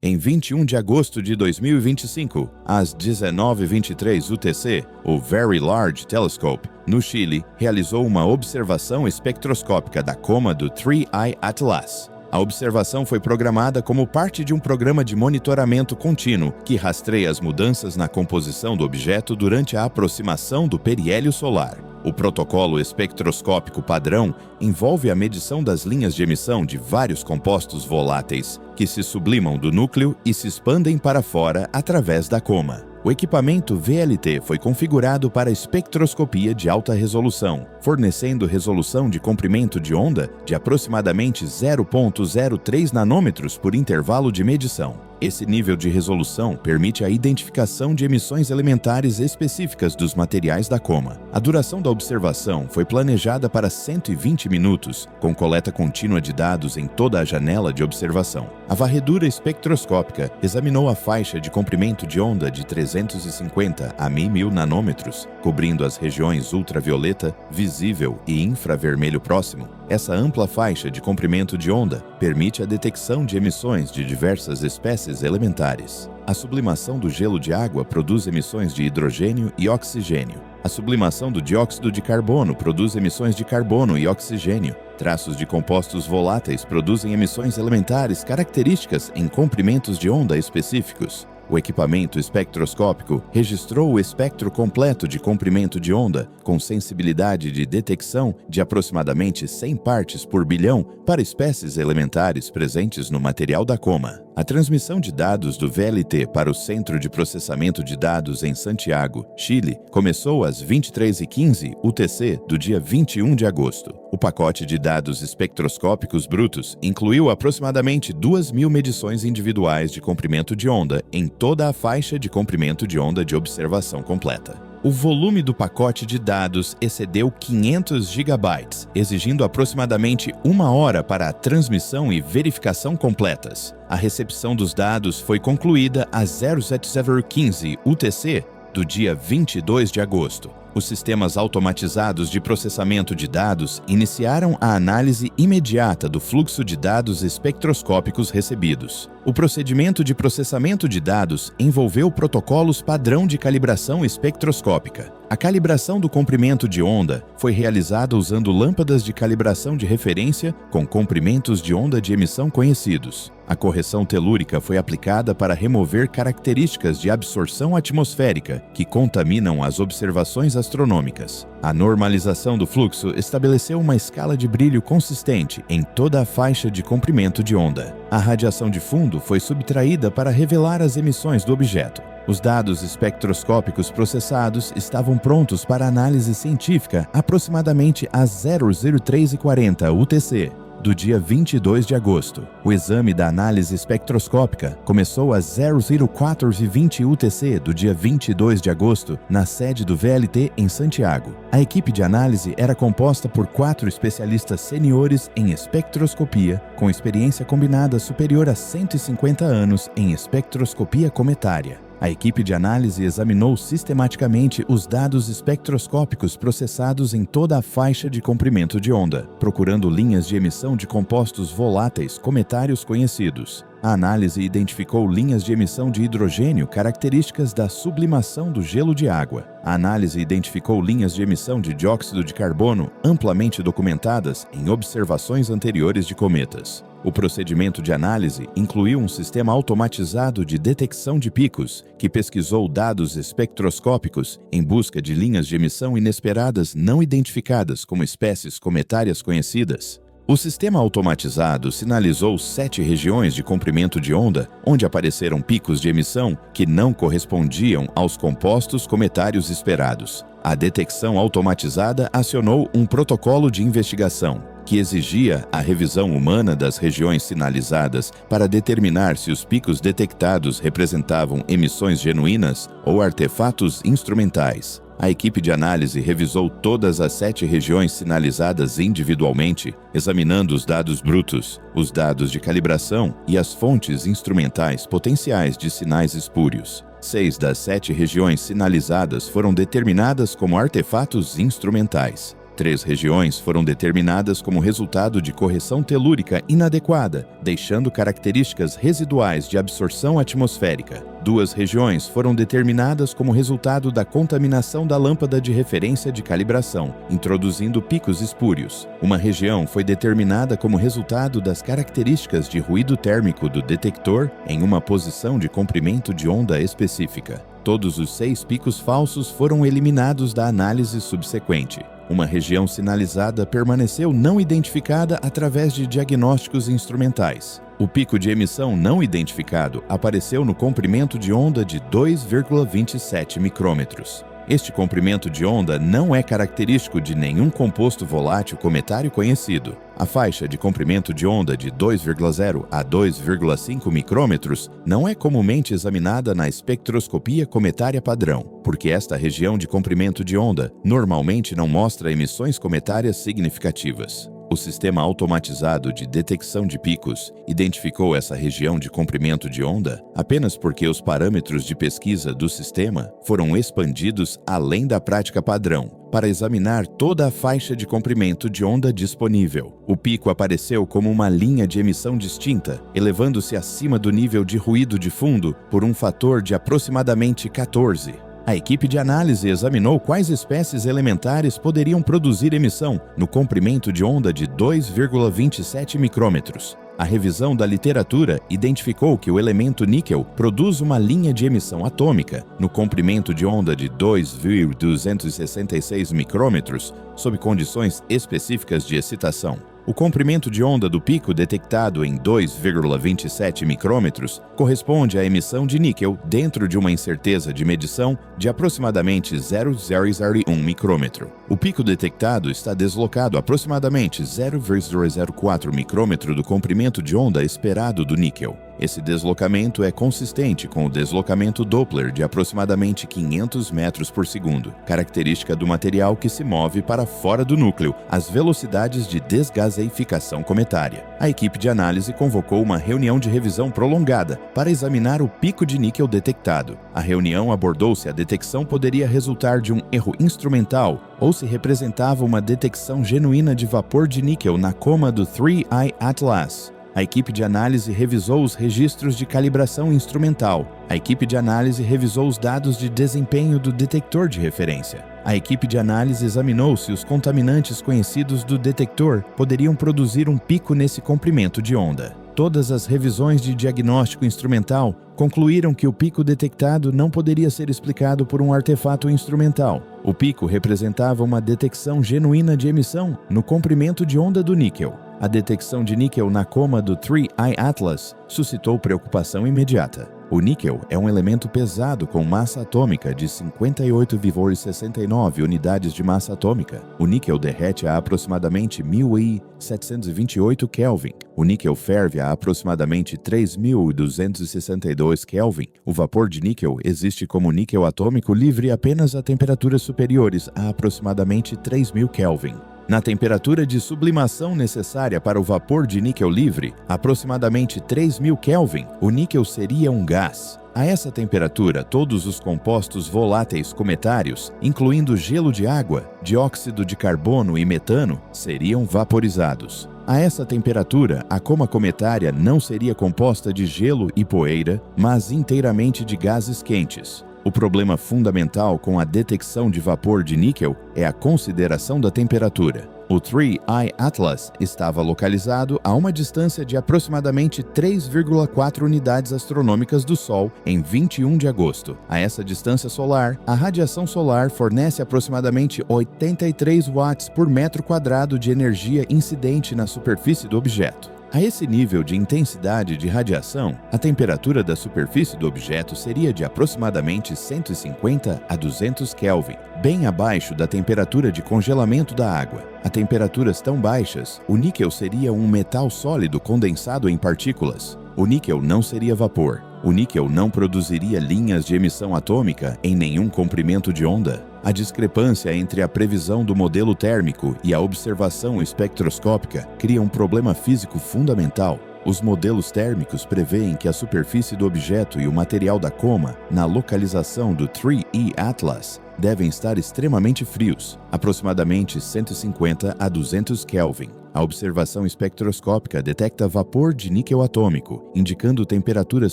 Em 21 de agosto de 2025, às 19h23 UTC, o Very Large Telescope, no Chile, realizou uma observação espectroscópica da coma do 3I Atlas. A observação foi programada como parte de um programa de monitoramento contínuo que rastreia as mudanças na composição do objeto durante a aproximação do periélio solar. O protocolo espectroscópico padrão envolve a medição das linhas de emissão de vários compostos voláteis que se sublimam do núcleo e se expandem para fora através da coma. O equipamento VLT foi configurado para espectroscopia de alta resolução, fornecendo resolução de comprimento de onda de aproximadamente 0,03 nanômetros por intervalo de medição. Esse nível de resolução permite a identificação de emissões elementares específicas dos materiais da coma. A duração da observação foi planejada para 120 minutos, com coleta contínua de dados em toda a janela de observação. A varredura espectroscópica examinou a faixa de comprimento de onda de 350 a 1000 nanômetros, cobrindo as regiões ultravioleta, visível e infravermelho próximo. Essa ampla faixa de comprimento de onda permite a detecção de emissões de diversas espécies elementares. A sublimação do gelo de água produz emissões de hidrogênio e oxigênio. A sublimação do dióxido de carbono produz emissões de carbono e oxigênio. Traços de compostos voláteis produzem emissões elementares características em comprimentos de onda específicos. O equipamento espectroscópico registrou o espectro completo de comprimento de onda, com sensibilidade de detecção de aproximadamente 100 partes por bilhão para espécies elementares presentes no material da coma. A transmissão de dados do VLT para o Centro de Processamento de Dados em Santiago, Chile, começou às 23h15 UTC do dia 21 de agosto. O pacote de dados espectroscópicos brutos incluiu aproximadamente 2.000 medições individuais de comprimento de onda em toda a faixa de comprimento de onda de observação completa. O volume do pacote de dados excedeu 500 GB, exigindo aproximadamente 1 hora para a transmissão e verificação completas. A recepção dos dados foi concluída às 07h15 UTC do dia 22 de agosto. Os sistemas automatizados de processamento de dados iniciaram a análise imediata do fluxo de dados espectroscópicos recebidos. O procedimento de processamento de dados envolveu protocolos padrão de calibração espectroscópica. A calibração do comprimento de onda foi realizada usando lâmpadas de calibração de referência com comprimentos de onda de emissão conhecidos. A correção telúrica foi aplicada para remover características de absorção atmosférica que contaminam as observações astronômicas. A normalização do fluxo estabeleceu uma escala de brilho consistente em toda a faixa de comprimento de onda. A radiação de fundo foi subtraída para revelar as emissões do objeto. Os dados espectroscópicos processados estavam prontos para análise científica aproximadamente às 03h40 UTC. Do dia 22 de agosto. O exame da análise espectroscópica começou às 00:20 UTC do dia 22 de agosto, na sede do VLT em Santiago. A equipe de análise era composta por 4 especialistas seniores em espectroscopia, com experiência combinada superior a 150 anos em espectroscopia cometária. A equipe de análise examinou sistematicamente os dados espectroscópicos processados em toda a faixa de comprimento de onda, procurando linhas de emissão de compostos voláteis cometários conhecidos. A análise identificou linhas de emissão de hidrogênio características da sublimação do gelo de água. A análise identificou linhas de emissão de dióxido de carbono amplamente documentadas em observações anteriores de cometas. O procedimento de análise incluiu um sistema automatizado de detecção de picos, que pesquisou dados espectroscópicos em busca de linhas de emissão inesperadas não identificadas como espécies cometárias conhecidas. O sistema automatizado sinalizou 7 regiões de comprimento de onda, onde apareceram picos de emissão que não correspondiam aos compostos cometários esperados. A detecção automatizada acionou um protocolo de investigação, que exigia a revisão humana das regiões sinalizadas para determinar se os picos detectados representavam emissões genuínas ou artefatos instrumentais. A equipe de análise revisou todas as 7 regiões sinalizadas individualmente, examinando os dados brutos, os dados de calibração e as fontes instrumentais potenciais de sinais espúrios. 6 das 7 regiões sinalizadas foram determinadas como artefatos instrumentais. 3 regiões foram determinadas como resultado de correção telúrica inadequada, deixando características residuais de absorção atmosférica. 2 regiões foram determinadas como resultado da contaminação da lâmpada de referência de calibração, introduzindo picos espúrios. Uma região foi determinada como resultado das características de ruído térmico do detector em uma posição de comprimento de onda específica. Todos os 6 picos falsos foram eliminados da análise subsequente. Uma região sinalizada permaneceu não identificada através de diagnósticos instrumentais. O pico de emissão não identificado apareceu no comprimento de onda de 2,27 micrômetros. Este comprimento de onda não é característico de nenhum composto volátil cometário conhecido. A faixa de comprimento de onda de 2,0 a 2,5 micrômetros não é comumente examinada na espectroscopia cometária padrão, porque esta região de comprimento de onda normalmente não mostra emissões cometárias significativas. O sistema automatizado de detecção de picos identificou essa região de comprimento de onda apenas porque os parâmetros de pesquisa do sistema foram expandidos além da prática padrão, para examinar toda a faixa de comprimento de onda disponível. O pico apareceu como uma linha de emissão distinta, elevando-se acima do nível de ruído de fundo por um fator de aproximadamente 14. A equipe de análise examinou quais espécies elementares poderiam produzir emissão no comprimento de onda de 2,27 micrômetros. A revisão da literatura identificou que o elemento níquel produz uma linha de emissão atômica no comprimento de onda de 2,266 micrômetros sob condições específicas de excitação. O comprimento de onda do pico detectado em 2,27 micrômetros corresponde à emissão de níquel dentro de uma incerteza de medição de aproximadamente 0,001 micrômetro. O pico detectado está deslocado aproximadamente 0,04 micrômetro do comprimento de onda esperado do níquel. Esse deslocamento é consistente com o deslocamento Doppler de aproximadamente 500 metros por segundo, característica do material que se move para fora do núcleo, às velocidades de desgaseificação cometária. A equipe de análise convocou uma reunião de revisão prolongada para examinar o pico de níquel detectado. A reunião abordou se a detecção poderia resultar de um erro instrumental ou se representava uma detecção genuína de vapor de níquel na coma do 3I Atlas. A equipe de análise revisou os registros de calibração instrumental. A equipe de análise revisou os dados de desempenho do detector de referência. A equipe de análise examinou se os contaminantes conhecidos do detector poderiam produzir um pico nesse comprimento de onda. Todas as revisões de diagnóstico instrumental concluíram que o pico detectado não poderia ser explicado por um artefato instrumental. O pico representava uma detecção genuína de emissão no comprimento de onda do níquel. A detecção de níquel na coma do 3I Atlas suscitou preocupação imediata. O níquel é um elemento pesado com massa atômica de 58,69 unidades de massa atômica. O níquel derrete a aproximadamente 1728 Kelvin. O níquel ferve a aproximadamente 3262 Kelvin. O vapor de níquel existe como níquel atômico livre apenas a temperaturas superiores a aproximadamente 3000 Kelvin. Na temperatura de sublimação necessária para o vapor de níquel livre, aproximadamente 3000 Kelvin, o níquel seria um gás. A essa temperatura, todos os compostos voláteis cometários, incluindo gelo de água, dióxido de carbono e metano, seriam vaporizados. A essa temperatura, a coma cometária não seria composta de gelo e poeira, mas inteiramente de gases quentes. O problema fundamental com a detecção de vapor de níquel é a consideração da temperatura. O 3I Atlas estava localizado a uma distância de aproximadamente 3,4 unidades astronômicas do Sol em 21 de agosto. A essa distância solar, a radiação solar fornece aproximadamente 83 watts por metro quadrado de energia incidente na superfície do objeto. A esse nível de intensidade de radiação, a temperatura da superfície do objeto seria de aproximadamente 150 a 200 Kelvin, bem abaixo da temperatura de congelamento da água. A temperaturas tão baixas, o níquel seria um metal sólido condensado em partículas. O níquel não seria vapor. O níquel não produziria linhas de emissão atômica em nenhum comprimento de onda. A discrepância entre a previsão do modelo térmico e a observação espectroscópica cria um problema físico fundamental. Os modelos térmicos preveem que a superfície do objeto e o material da coma, na localização do 3E Atlas, devem estar extremamente frios, aproximadamente 150 a 200 Kelvin. A observação espectroscópica detecta vapor de níquel atômico, indicando temperaturas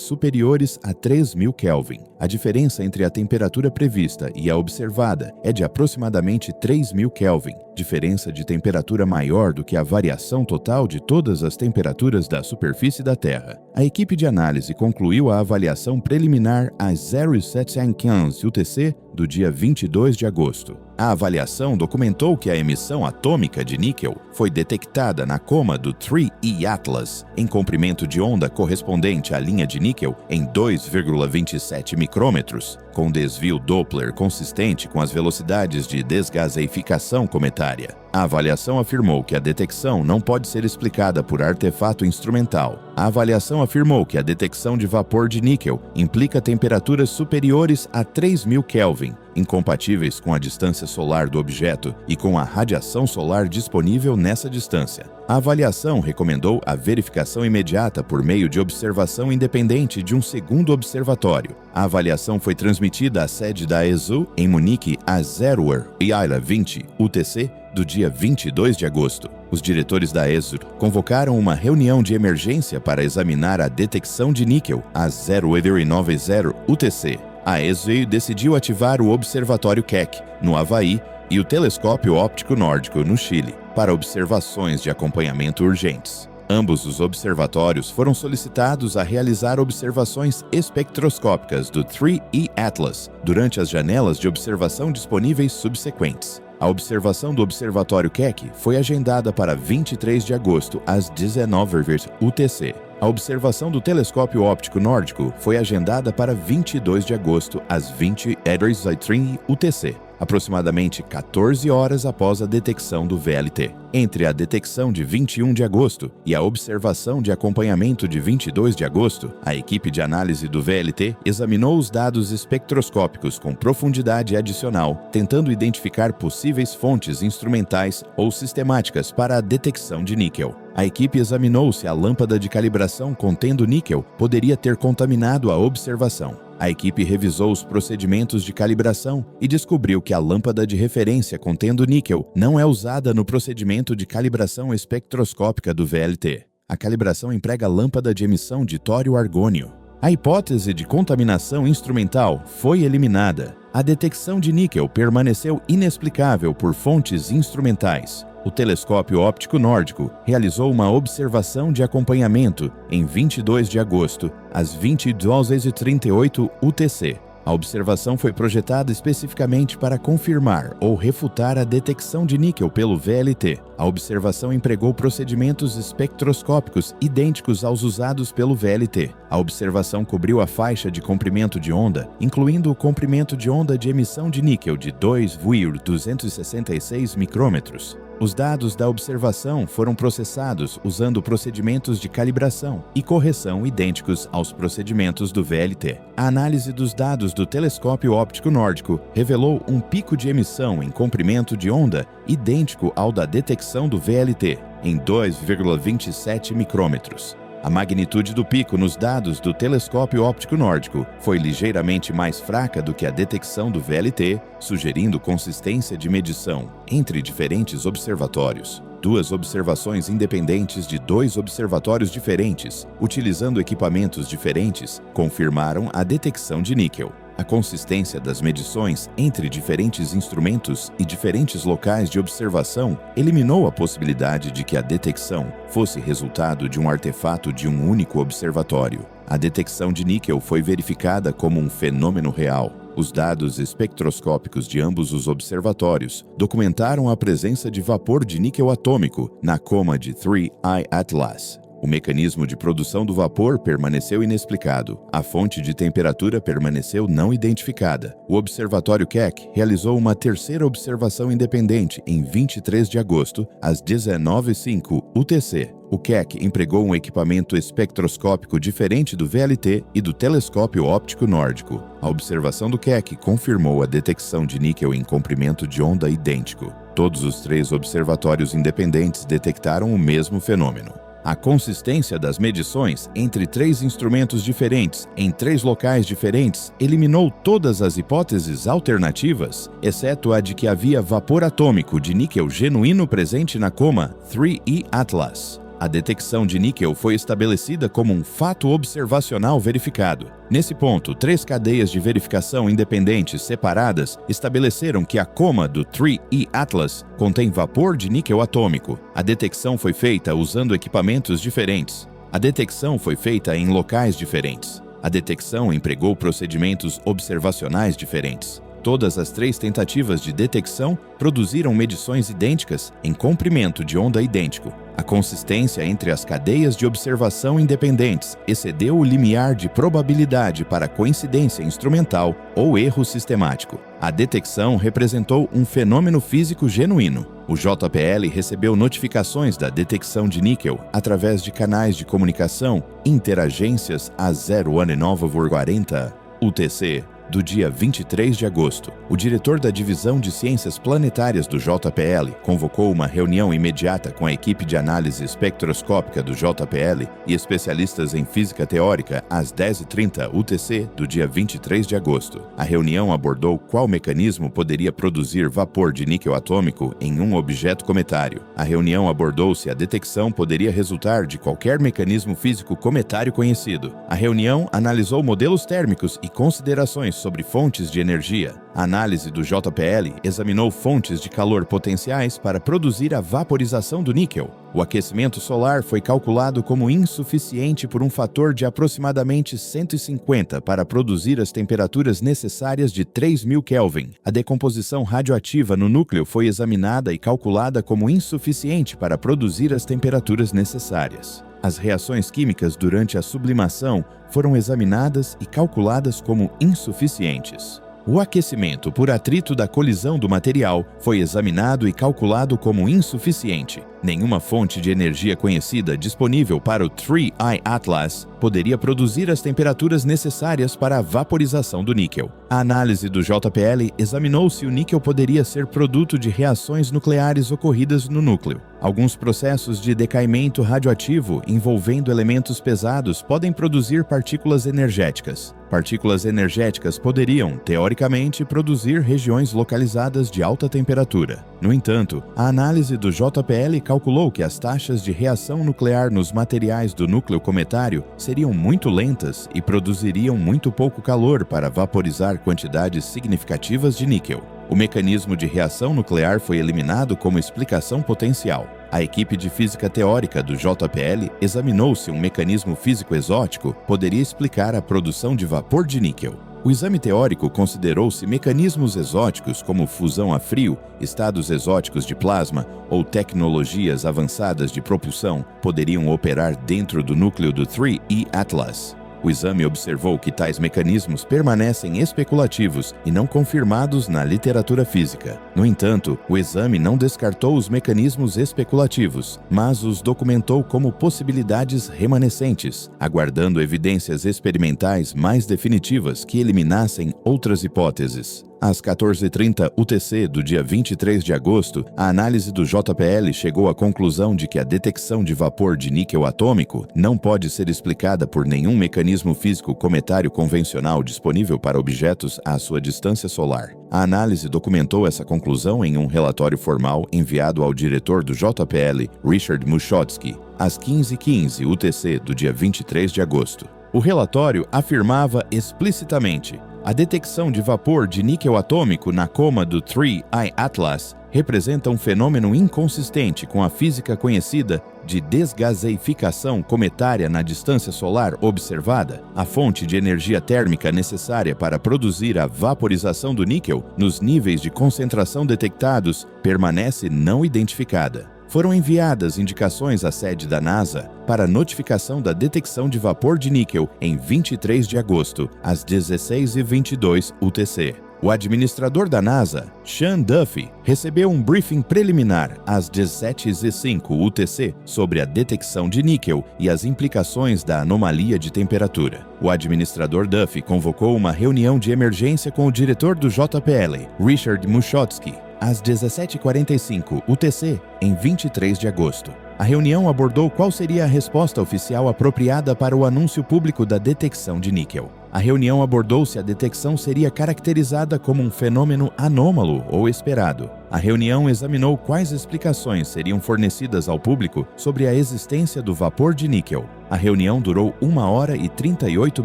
superiores a 3.000 Kelvin. A diferença entre a temperatura prevista e a observada é de aproximadamente 3.000 Kelvin, diferença de temperatura maior do que a variação total de todas as temperaturas da superfície da Terra. A equipe de análise concluiu a avaliação preliminar às 07h15 UTC do dia 22 de agosto. A avaliação documentou que a emissão atômica de níquel foi detectada na coma do 3E Atlas, em comprimento de onda correspondente à linha de níquel em 2,27 micrômetros, com desvio Doppler consistente com as velocidades de desgaseificação cometária. A avaliação afirmou que a detecção não pode ser explicada por artefato instrumental. A avaliação afirmou que a detecção de vapor de níquel implica temperaturas superiores a 3.000 Kelvin, incompatíveis com a distância solar do objeto e com a radiação solar disponível nessa distância. A avaliação recomendou a verificação imediata por meio de observação independente de um segundo observatório. A avaliação foi transmitida à sede da ESO em Munique às 0h20 UTC do dia 22 de agosto. Os diretores da ESO convocaram uma reunião de emergência para examinar a detecção de níquel às 0h90 UTC. A ESO decidiu ativar o Observatório Keck, no Havaí, e o Telescópio Óptico Nórdico, no Chile, para observações de acompanhamento urgentes. Ambos os observatórios foram solicitados a realizar observações espectroscópicas do 3E Atlas durante as janelas de observação disponíveis subsequentes. A observação do Observatório Keck foi agendada para 23 de agosto, às 19h UTC. A observação do Telescópio Óptico Nórdico foi agendada para 22 de agosto, às 20h UTC, aproximadamente 14 horas após a detecção do VLT. Entre a detecção de 21 de agosto e a observação de acompanhamento de 22 de agosto, a equipe de análise do VLT examinou os dados espectroscópicos com profundidade adicional, tentando identificar possíveis fontes instrumentais ou sistemáticas para a detecção de níquel. A equipe examinou se a lâmpada de calibração contendo níquel poderia ter contaminado a observação. A equipe revisou os procedimentos de calibração e descobriu que a lâmpada de referência contendo níquel não é usada no procedimento de calibração espectroscópica do VLT. A calibração emprega lâmpada de emissão de tório-argônio. A hipótese de contaminação instrumental foi eliminada. A detecção de níquel permaneceu inexplicável por fontes instrumentais. O Telescópio Óptico Nórdico realizou uma observação de acompanhamento em 22 de agosto, às 20h38 UTC. A observação foi projetada especificamente para confirmar ou refutar a detecção de níquel pelo VLT. A observação empregou procedimentos espectroscópicos idênticos aos usados pelo VLT. A observação cobriu a faixa de comprimento de onda, incluindo o comprimento de onda de emissão de níquel de 2,266 micrômetros. Os dados da observação foram processados usando procedimentos de calibração e correção idênticos aos procedimentos do VLT. A análise dos dados do Telescópio Óptico Nórdico revelou um pico de emissão em comprimento de onda idêntico ao da detecção do VLT, em 2,27 micrômetros. A magnitude do pico nos dados do Telescópio Óptico Nórdico foi ligeiramente mais fraca do que a detecção do VLT, sugerindo consistência de medição entre diferentes observatórios. Duas observações independentes de dois observatórios diferentes, utilizando equipamentos diferentes, confirmaram a detecção de níquel. A consistência das medições entre diferentes instrumentos e diferentes locais de observação eliminou a possibilidade de que a detecção fosse resultado de um artefato de um único observatório. A detecção de níquel foi verificada como um fenômeno real. Os dados espectroscópicos de ambos os observatórios documentaram a presença de vapor de níquel atômico na coma de 3I Atlas. O mecanismo de produção do vapor permaneceu inexplicado. A fonte de temperatura permaneceu não identificada. O Observatório Keck realizou uma terceira observação independente em 23 de agosto, às 19h05 UTC. O Keck empregou um equipamento espectroscópico diferente do VLT e do Telescópio Óptico Nórdico. A observação do Keck confirmou a detecção de níquel em comprimento de onda idêntico. Todos os três observatórios independentes detectaram o mesmo fenômeno. A consistência das medições entre 3 instrumentos diferentes, em 3 locais diferentes, eliminou todas as hipóteses alternativas, exceto a de que havia vapor atômico de níquel genuíno presente na coma 3E Atlas. A detecção de níquel foi estabelecida como um fato observacional verificado. Nesse ponto, 3 cadeias de verificação independentes separadas estabeleceram que a coma do 3E Atlas contém vapor de níquel atômico. A detecção foi feita usando equipamentos diferentes. A detecção foi feita em locais diferentes. A detecção empregou procedimentos observacionais diferentes. Todas as 3 tentativas de detecção produziram medições idênticas em comprimento de onda idêntico. A consistência entre as cadeias de observação independentes excedeu o limiar de probabilidade para coincidência instrumental ou erro sistemático. A detecção representou um fenômeno físico genuíno. O JPL recebeu notificações da detecção de níquel através de canais de comunicação interagências A01940 UTC. Do dia 23 de agosto, o diretor da Divisão de Ciências Planetárias do JPL convocou uma reunião imediata com a equipe de análise espectroscópica do JPL e especialistas em física teórica às 10h30 UTC do dia 23 de agosto. A reunião abordou qual mecanismo poderia produzir vapor de níquel atômico em um objeto cometário. A reunião abordou se a detecção poderia resultar de qualquer mecanismo físico cometário conhecido. A reunião analisou modelos térmicos e considerações sobre fontes de energia. A análise do JPL examinou fontes de calor potenciais para produzir a vaporização do níquel. O aquecimento solar foi calculado como insuficiente por um fator de aproximadamente 150 para produzir as temperaturas necessárias de 3.000 Kelvin. A decomposição radioativa no núcleo foi examinada e calculada como insuficiente para produzir as temperaturas necessárias. As reações químicas durante a sublimação foram examinadas e calculadas como insuficientes. O aquecimento por atrito da colisão do material foi examinado e calculado como insuficiente. Nenhuma fonte de energia conhecida disponível para o 3I Atlas poderia produzir as temperaturas necessárias para a vaporização do níquel. A análise do JPL examinou se o níquel poderia ser produto de reações nucleares ocorridas no núcleo. Alguns processos de decaimento radioativo envolvendo elementos pesados podem produzir partículas energéticas. Partículas energéticas poderiam, teoricamente, produzir regiões localizadas de alta temperatura. No entanto, a análise do JPL calculou que as taxas de reação nuclear nos materiais do núcleo cometário seriam muito lentas e produziriam muito pouco calor para vaporizar quantidades significativas de níquel. O mecanismo de reação nuclear foi eliminado como explicação potencial. A equipe de física teórica do JPL examinou se um mecanismo físico exótico poderia explicar a produção de vapor de níquel. O exame teórico considerou se mecanismos exóticos como fusão a frio, estados exóticos de plasma ou tecnologias avançadas de propulsão poderiam operar dentro do núcleo do 3E Atlas. O exame observou que tais mecanismos permanecem especulativos e não confirmados na literatura física. No entanto, o exame não descartou os mecanismos especulativos, mas os documentou como possibilidades remanescentes, aguardando evidências experimentais mais definitivas que eliminassem outras hipóteses. Às 14h30 UTC do dia 23 de agosto, a análise do JPL chegou à conclusão de que a detecção de vapor de níquel atômico não pode ser explicada por nenhum mecanismo físico cometário convencional disponível para objetos à sua distância solar. A análise documentou essa conclusão em um relatório formal enviado ao diretor do JPL, Richard Muschotsky, às 15h15 UTC do dia 23 de agosto. O relatório afirmava explicitamente: a detecção de vapor de níquel atômico na coma do 3I Atlas representa um fenômeno inconsistente com a física conhecida de desgaseificação cometária na distância solar observada. A fonte de energia térmica necessária para produzir a vaporização do níquel nos níveis de concentração detectados permanece não identificada. Foram enviadas indicações à sede da NASA para notificação da detecção de vapor de níquel em 23 de agosto, às 16h22 UTC. O administrador da NASA, Sean Duffy, recebeu um briefing preliminar às 17h05 UTC sobre a detecção de níquel e as implicações da anomalia de temperatura. O administrador Duffy convocou uma reunião de emergência com o diretor do JPL, Richard Muschotsky. às 17h45 UTC, em 23 de agosto. A reunião abordou qual seria a resposta oficial apropriada para o anúncio público da detecção de níquel. A reunião abordou se a detecção seria caracterizada como um fenômeno anômalo ou esperado. A reunião examinou quais explicações seriam fornecidas ao público sobre a existência do vapor de níquel. A reunião durou 1 hora e 38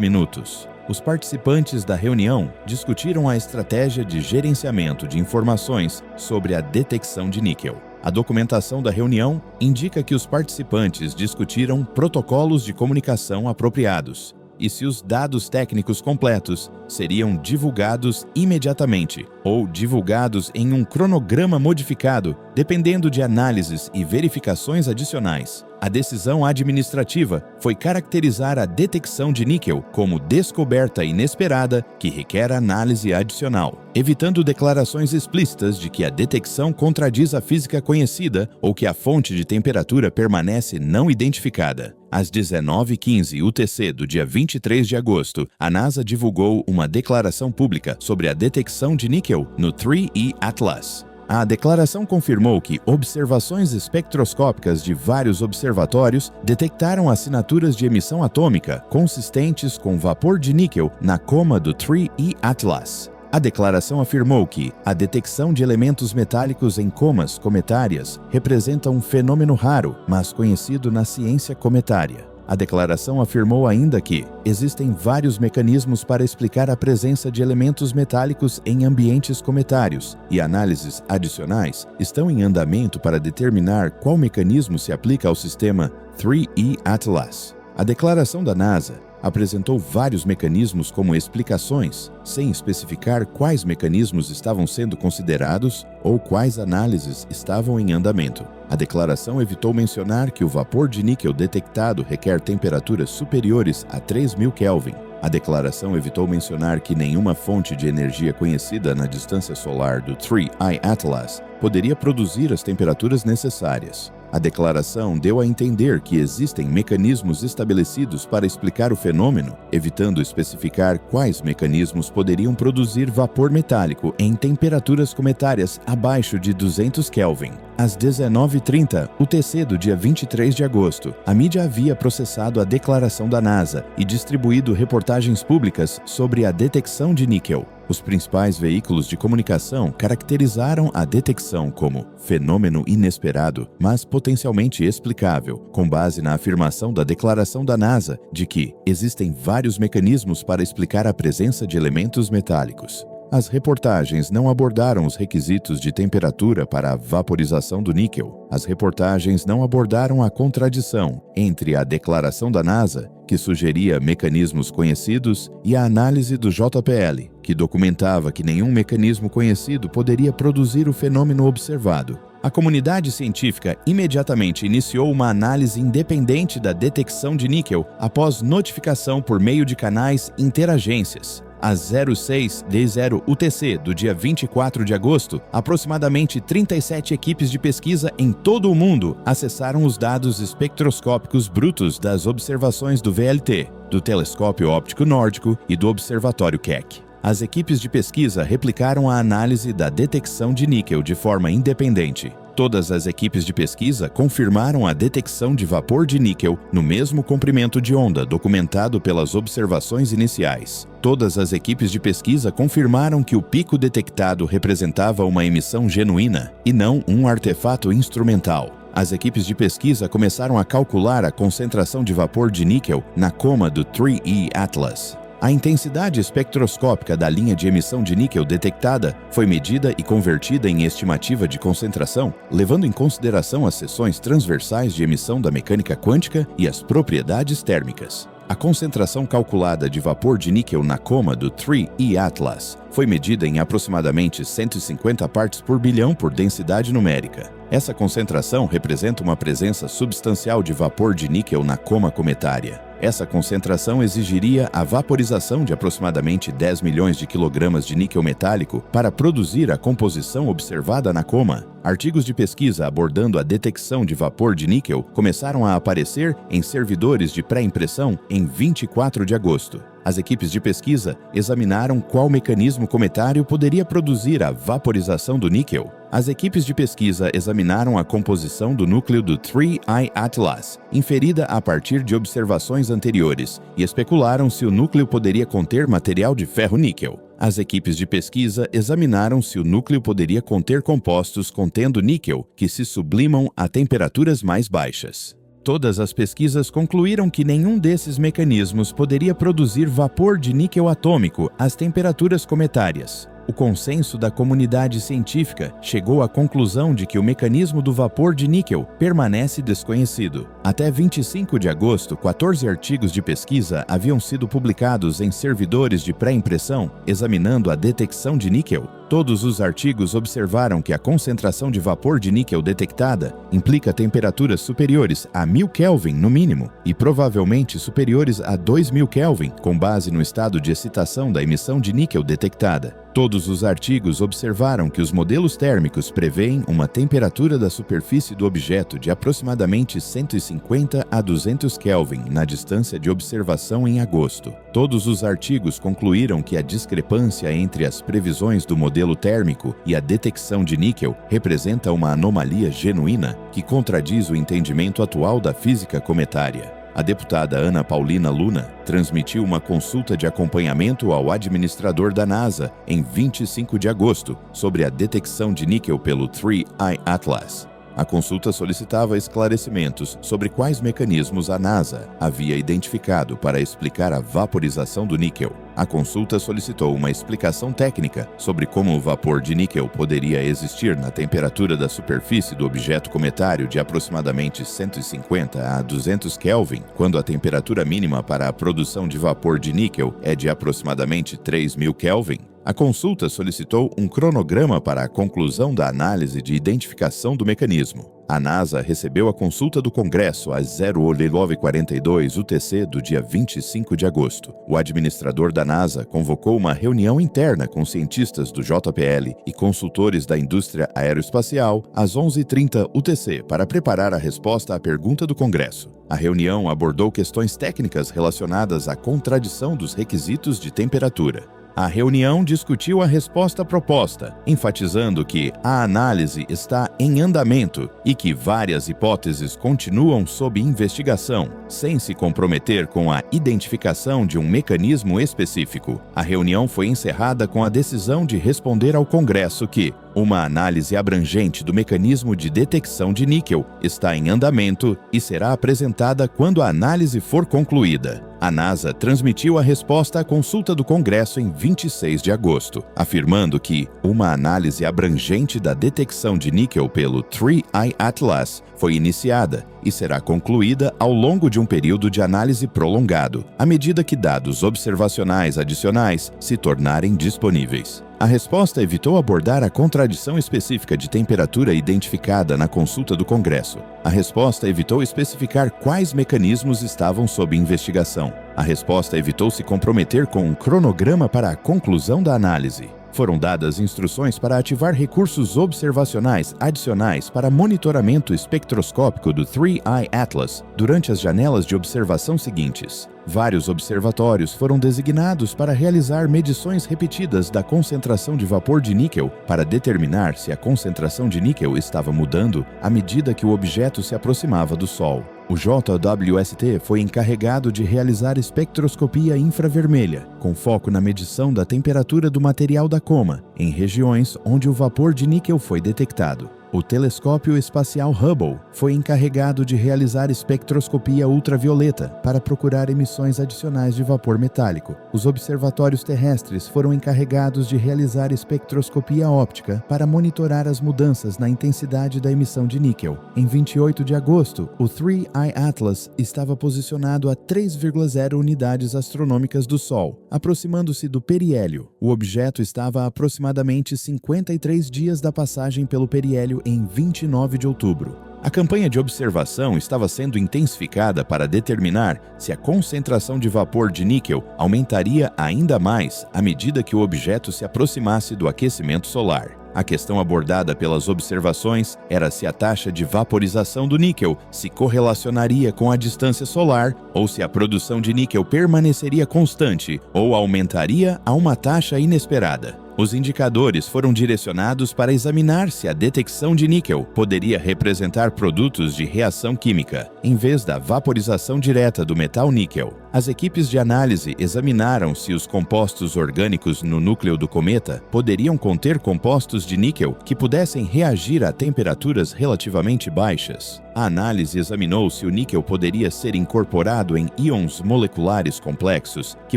minutos. Os participantes da reunião discutiram a estratégia de gerenciamento de informações sobre a detecção de níquel. A documentação da reunião indica que os participantes discutiram protocolos de comunicação apropriados e se os dados técnicos completos seriam divulgados imediatamente ou divulgados em um cronograma modificado, dependendo de análises e verificações adicionais. A decisão administrativa foi caracterizar a detecção de níquel como descoberta inesperada que requer análise adicional, evitando declarações explícitas de que a detecção contradiz a física conhecida ou que a fonte de temperatura permanece não identificada. Às 19h15 UTC do dia 23 de agosto, a NASA divulgou uma declaração pública sobre a detecção de níquel no 3E Atlas. A declaração confirmou que observações espectroscópicas de vários observatórios detectaram assinaturas de emissão atômica consistentes com vapor de níquel na coma do 3E Atlas. A declaração afirmou que a detecção de elementos metálicos em comas cometárias representa um fenômeno raro, mas conhecido na ciência cometária. A declaração afirmou ainda que existem vários mecanismos para explicar a presença de elementos metálicos em ambientes cometários e análises adicionais estão em andamento para determinar qual mecanismo se aplica ao sistema 3E Atlas. A declaração da NASA apresentou vários mecanismos como explicações, sem especificar quais mecanismos estavam sendo considerados ou quais análises estavam em andamento. A declaração evitou mencionar que o vapor de níquel detectado requer temperaturas superiores a 3.000 Kelvin. A declaração evitou mencionar que nenhuma fonte de energia conhecida na distância solar do 3I Atlas poderia produzir as temperaturas necessárias. A declaração deu a entender que existem mecanismos estabelecidos para explicar o fenômeno, evitando especificar quais mecanismos poderiam produzir vapor metálico em temperaturas cometárias abaixo de 200 Kelvin. Às 19h30 UTC do dia 23 de agosto, a mídia havia processado a declaração da NASA e distribuído reportagens públicas sobre a detecção de níquel. Os principais veículos de comunicação caracterizaram a detecção como fenômeno inesperado, mas potencialmente explicável, com base na afirmação da declaração da NASA de que existem vários mecanismos para explicar a presença de elementos metálicos. As reportagens não abordaram os requisitos de temperatura para a vaporização do níquel. As reportagens não abordaram a contradição entre a declaração da NASA, que sugeria mecanismos conhecidos, e a análise do JPL, que documentava que nenhum mecanismo conhecido poderia produzir o fenômeno observado. A comunidade científica imediatamente iniciou uma análise independente da detecção de níquel após notificação por meio de canais interagências. Às 06:10 UTC do dia 24 de agosto, aproximadamente 37 equipes de pesquisa em todo o mundo acessaram os dados espectroscópicos brutos das observações do VLT, do Telescópio Óptico Nórdico e do Observatório Keck. As equipes de pesquisa replicaram a análise da detecção de níquel de forma independente. Todas as equipes de pesquisa confirmaram a detecção de vapor de níquel no mesmo comprimento de onda documentado pelas observações iniciais. Todas as equipes de pesquisa confirmaram que o pico detectado representava uma emissão genuína e não um artefato instrumental. As equipes de pesquisa começaram a calcular a concentração de vapor de níquel na coma do 3E Atlas. A intensidade espectroscópica da linha de emissão de níquel detectada foi medida e convertida em estimativa de concentração, levando em consideração as seções transversais de emissão da mecânica quântica e as propriedades térmicas. A concentração calculada de vapor de níquel na coma do 3E Atlas foi medida em aproximadamente 150 partes por bilhão por densidade numérica. Essa concentração representa uma presença substancial de vapor de níquel na coma cometária. Essa concentração exigiria a vaporização de aproximadamente 10 milhões de quilogramas de níquel metálico para produzir a composição observada na coma. Artigos de pesquisa abordando a detecção de vapor de níquel começaram a aparecer em servidores de pré-impressão em 24 de agosto. As equipes de pesquisa examinaram qual mecanismo cometário poderia produzir a vaporização do níquel. As equipes de pesquisa examinaram a composição do núcleo do 3I Atlas, inferida a partir de observações anteriores, e especularam se o núcleo poderia conter material de ferro-níquel. As equipes de pesquisa examinaram se o núcleo poderia conter compostos contendo níquel que se sublimam a temperaturas mais baixas. Todas as pesquisas concluíram que nenhum desses mecanismos poderia produzir vapor de níquel atômico às temperaturas cometárias. O consenso da comunidade científica chegou à conclusão de que o mecanismo do vapor de níquel permanece desconhecido. Até 25 de agosto, 14 artigos de pesquisa haviam sido publicados em servidores de pré-impressão examinando a detecção de níquel. Todos os artigos observaram que a concentração de vapor de níquel detectada implica temperaturas superiores a 1000 Kelvin no mínimo e provavelmente superiores a 2000 Kelvin, com base no estado de excitação da emissão de níquel detectada. Todos os artigos observaram que os modelos térmicos prevêem uma temperatura da superfície do objeto de aproximadamente 150 a 200 Kelvin na distância de observação em agosto. Todos os artigos concluíram que a discrepância entre as previsões do modelo térmico e a detecção de níquel representa uma anomalia genuína que contradiz o entendimento atual da física cometária. A deputada Ana Paulina Luna transmitiu uma consulta de acompanhamento ao administrador da NASA em 25 de agosto sobre a detecção de níquel pelo 3I Atlas. A consulta solicitava esclarecimentos sobre quais mecanismos a NASA havia identificado para explicar a vaporização do níquel. A consulta solicitou uma explicação técnica sobre como o vapor de níquel poderia existir na temperatura da superfície do objeto cometário de aproximadamente 150 a 200 Kelvin, quando a temperatura mínima para a produção de vapor de níquel é de aproximadamente 3000 Kelvin. A consulta solicitou um cronograma para a conclusão da análise de identificação do mecanismo. A NASA recebeu a consulta do Congresso às 09:42 UTC do dia 25 de agosto. O administrador da NASA convocou uma reunião interna com cientistas do JPL e consultores da indústria aeroespacial às 11:30 UTC para preparar a resposta à pergunta do Congresso. A reunião abordou questões técnicas relacionadas à contradição dos requisitos de temperatura. A reunião discutiu a resposta proposta, enfatizando que a análise está em andamento e que várias hipóteses continuam sob investigação, sem se comprometer com a identificação de um mecanismo específico. A reunião foi encerrada com a decisão de responder ao Congresso que uma análise abrangente do mecanismo de detecção de níquel está em andamento e será apresentada quando a análise for concluída. A NASA transmitiu a resposta à consulta do Congresso em 26 de agosto, afirmando que uma análise abrangente da detecção de níquel pelo 3I Atlas foi iniciada e será concluída ao longo de um período de análise prolongado, à medida que dados observacionais adicionais se tornarem disponíveis. A resposta evitou abordar a contradição específica de temperatura identificada na consulta do Congresso. A resposta evitou especificar quais mecanismos estavam sob investigação. A resposta evitou se comprometer com um cronograma para a conclusão da análise. Foram dadas instruções para ativar recursos observacionais adicionais para monitoramento espectroscópico do 3I Atlas durante as janelas de observação seguintes. Vários observatórios foram designados para realizar medições repetidas da concentração de vapor de níquel para determinar se a concentração de níquel estava mudando à medida que o objeto se aproximava do Sol. O JWST foi encarregado de realizar espectroscopia infravermelha, com foco na medição da temperatura do material da coma, em regiões onde o vapor de níquel foi detectado. O telescópio espacial Hubble foi encarregado de realizar espectroscopia ultravioleta para procurar emissões adicionais de vapor metálico. Os observatórios terrestres foram encarregados de realizar espectroscopia óptica para monitorar as mudanças na intensidade da emissão de níquel. Em 28 de agosto, o 3I Atlas estava posicionado a 3,0 unidades astronômicas do Sol, aproximando-se do periélio. O objeto estava a aproximadamente 53 dias da passagem pelo periélio em 29 de outubro. A campanha de observação estava sendo intensificada para determinar se a concentração de vapor de níquel aumentaria ainda mais à medida que o objeto se aproximasse do aquecimento solar. A questão abordada pelas observações era se a taxa de vaporização do níquel se correlacionaria com a distância solar ou se a produção de níquel permaneceria constante ou aumentaria a uma taxa inesperada. Os indicadores foram direcionados para examinar se a detecção de níquel poderia representar produtos de reação química, em vez da vaporização direta do metal níquel. As equipes de análise examinaram se os compostos orgânicos no núcleo do cometa poderiam conter compostos de níquel que pudessem reagir a temperaturas relativamente baixas. A análise examinou se o níquel poderia ser incorporado em íons moleculares complexos que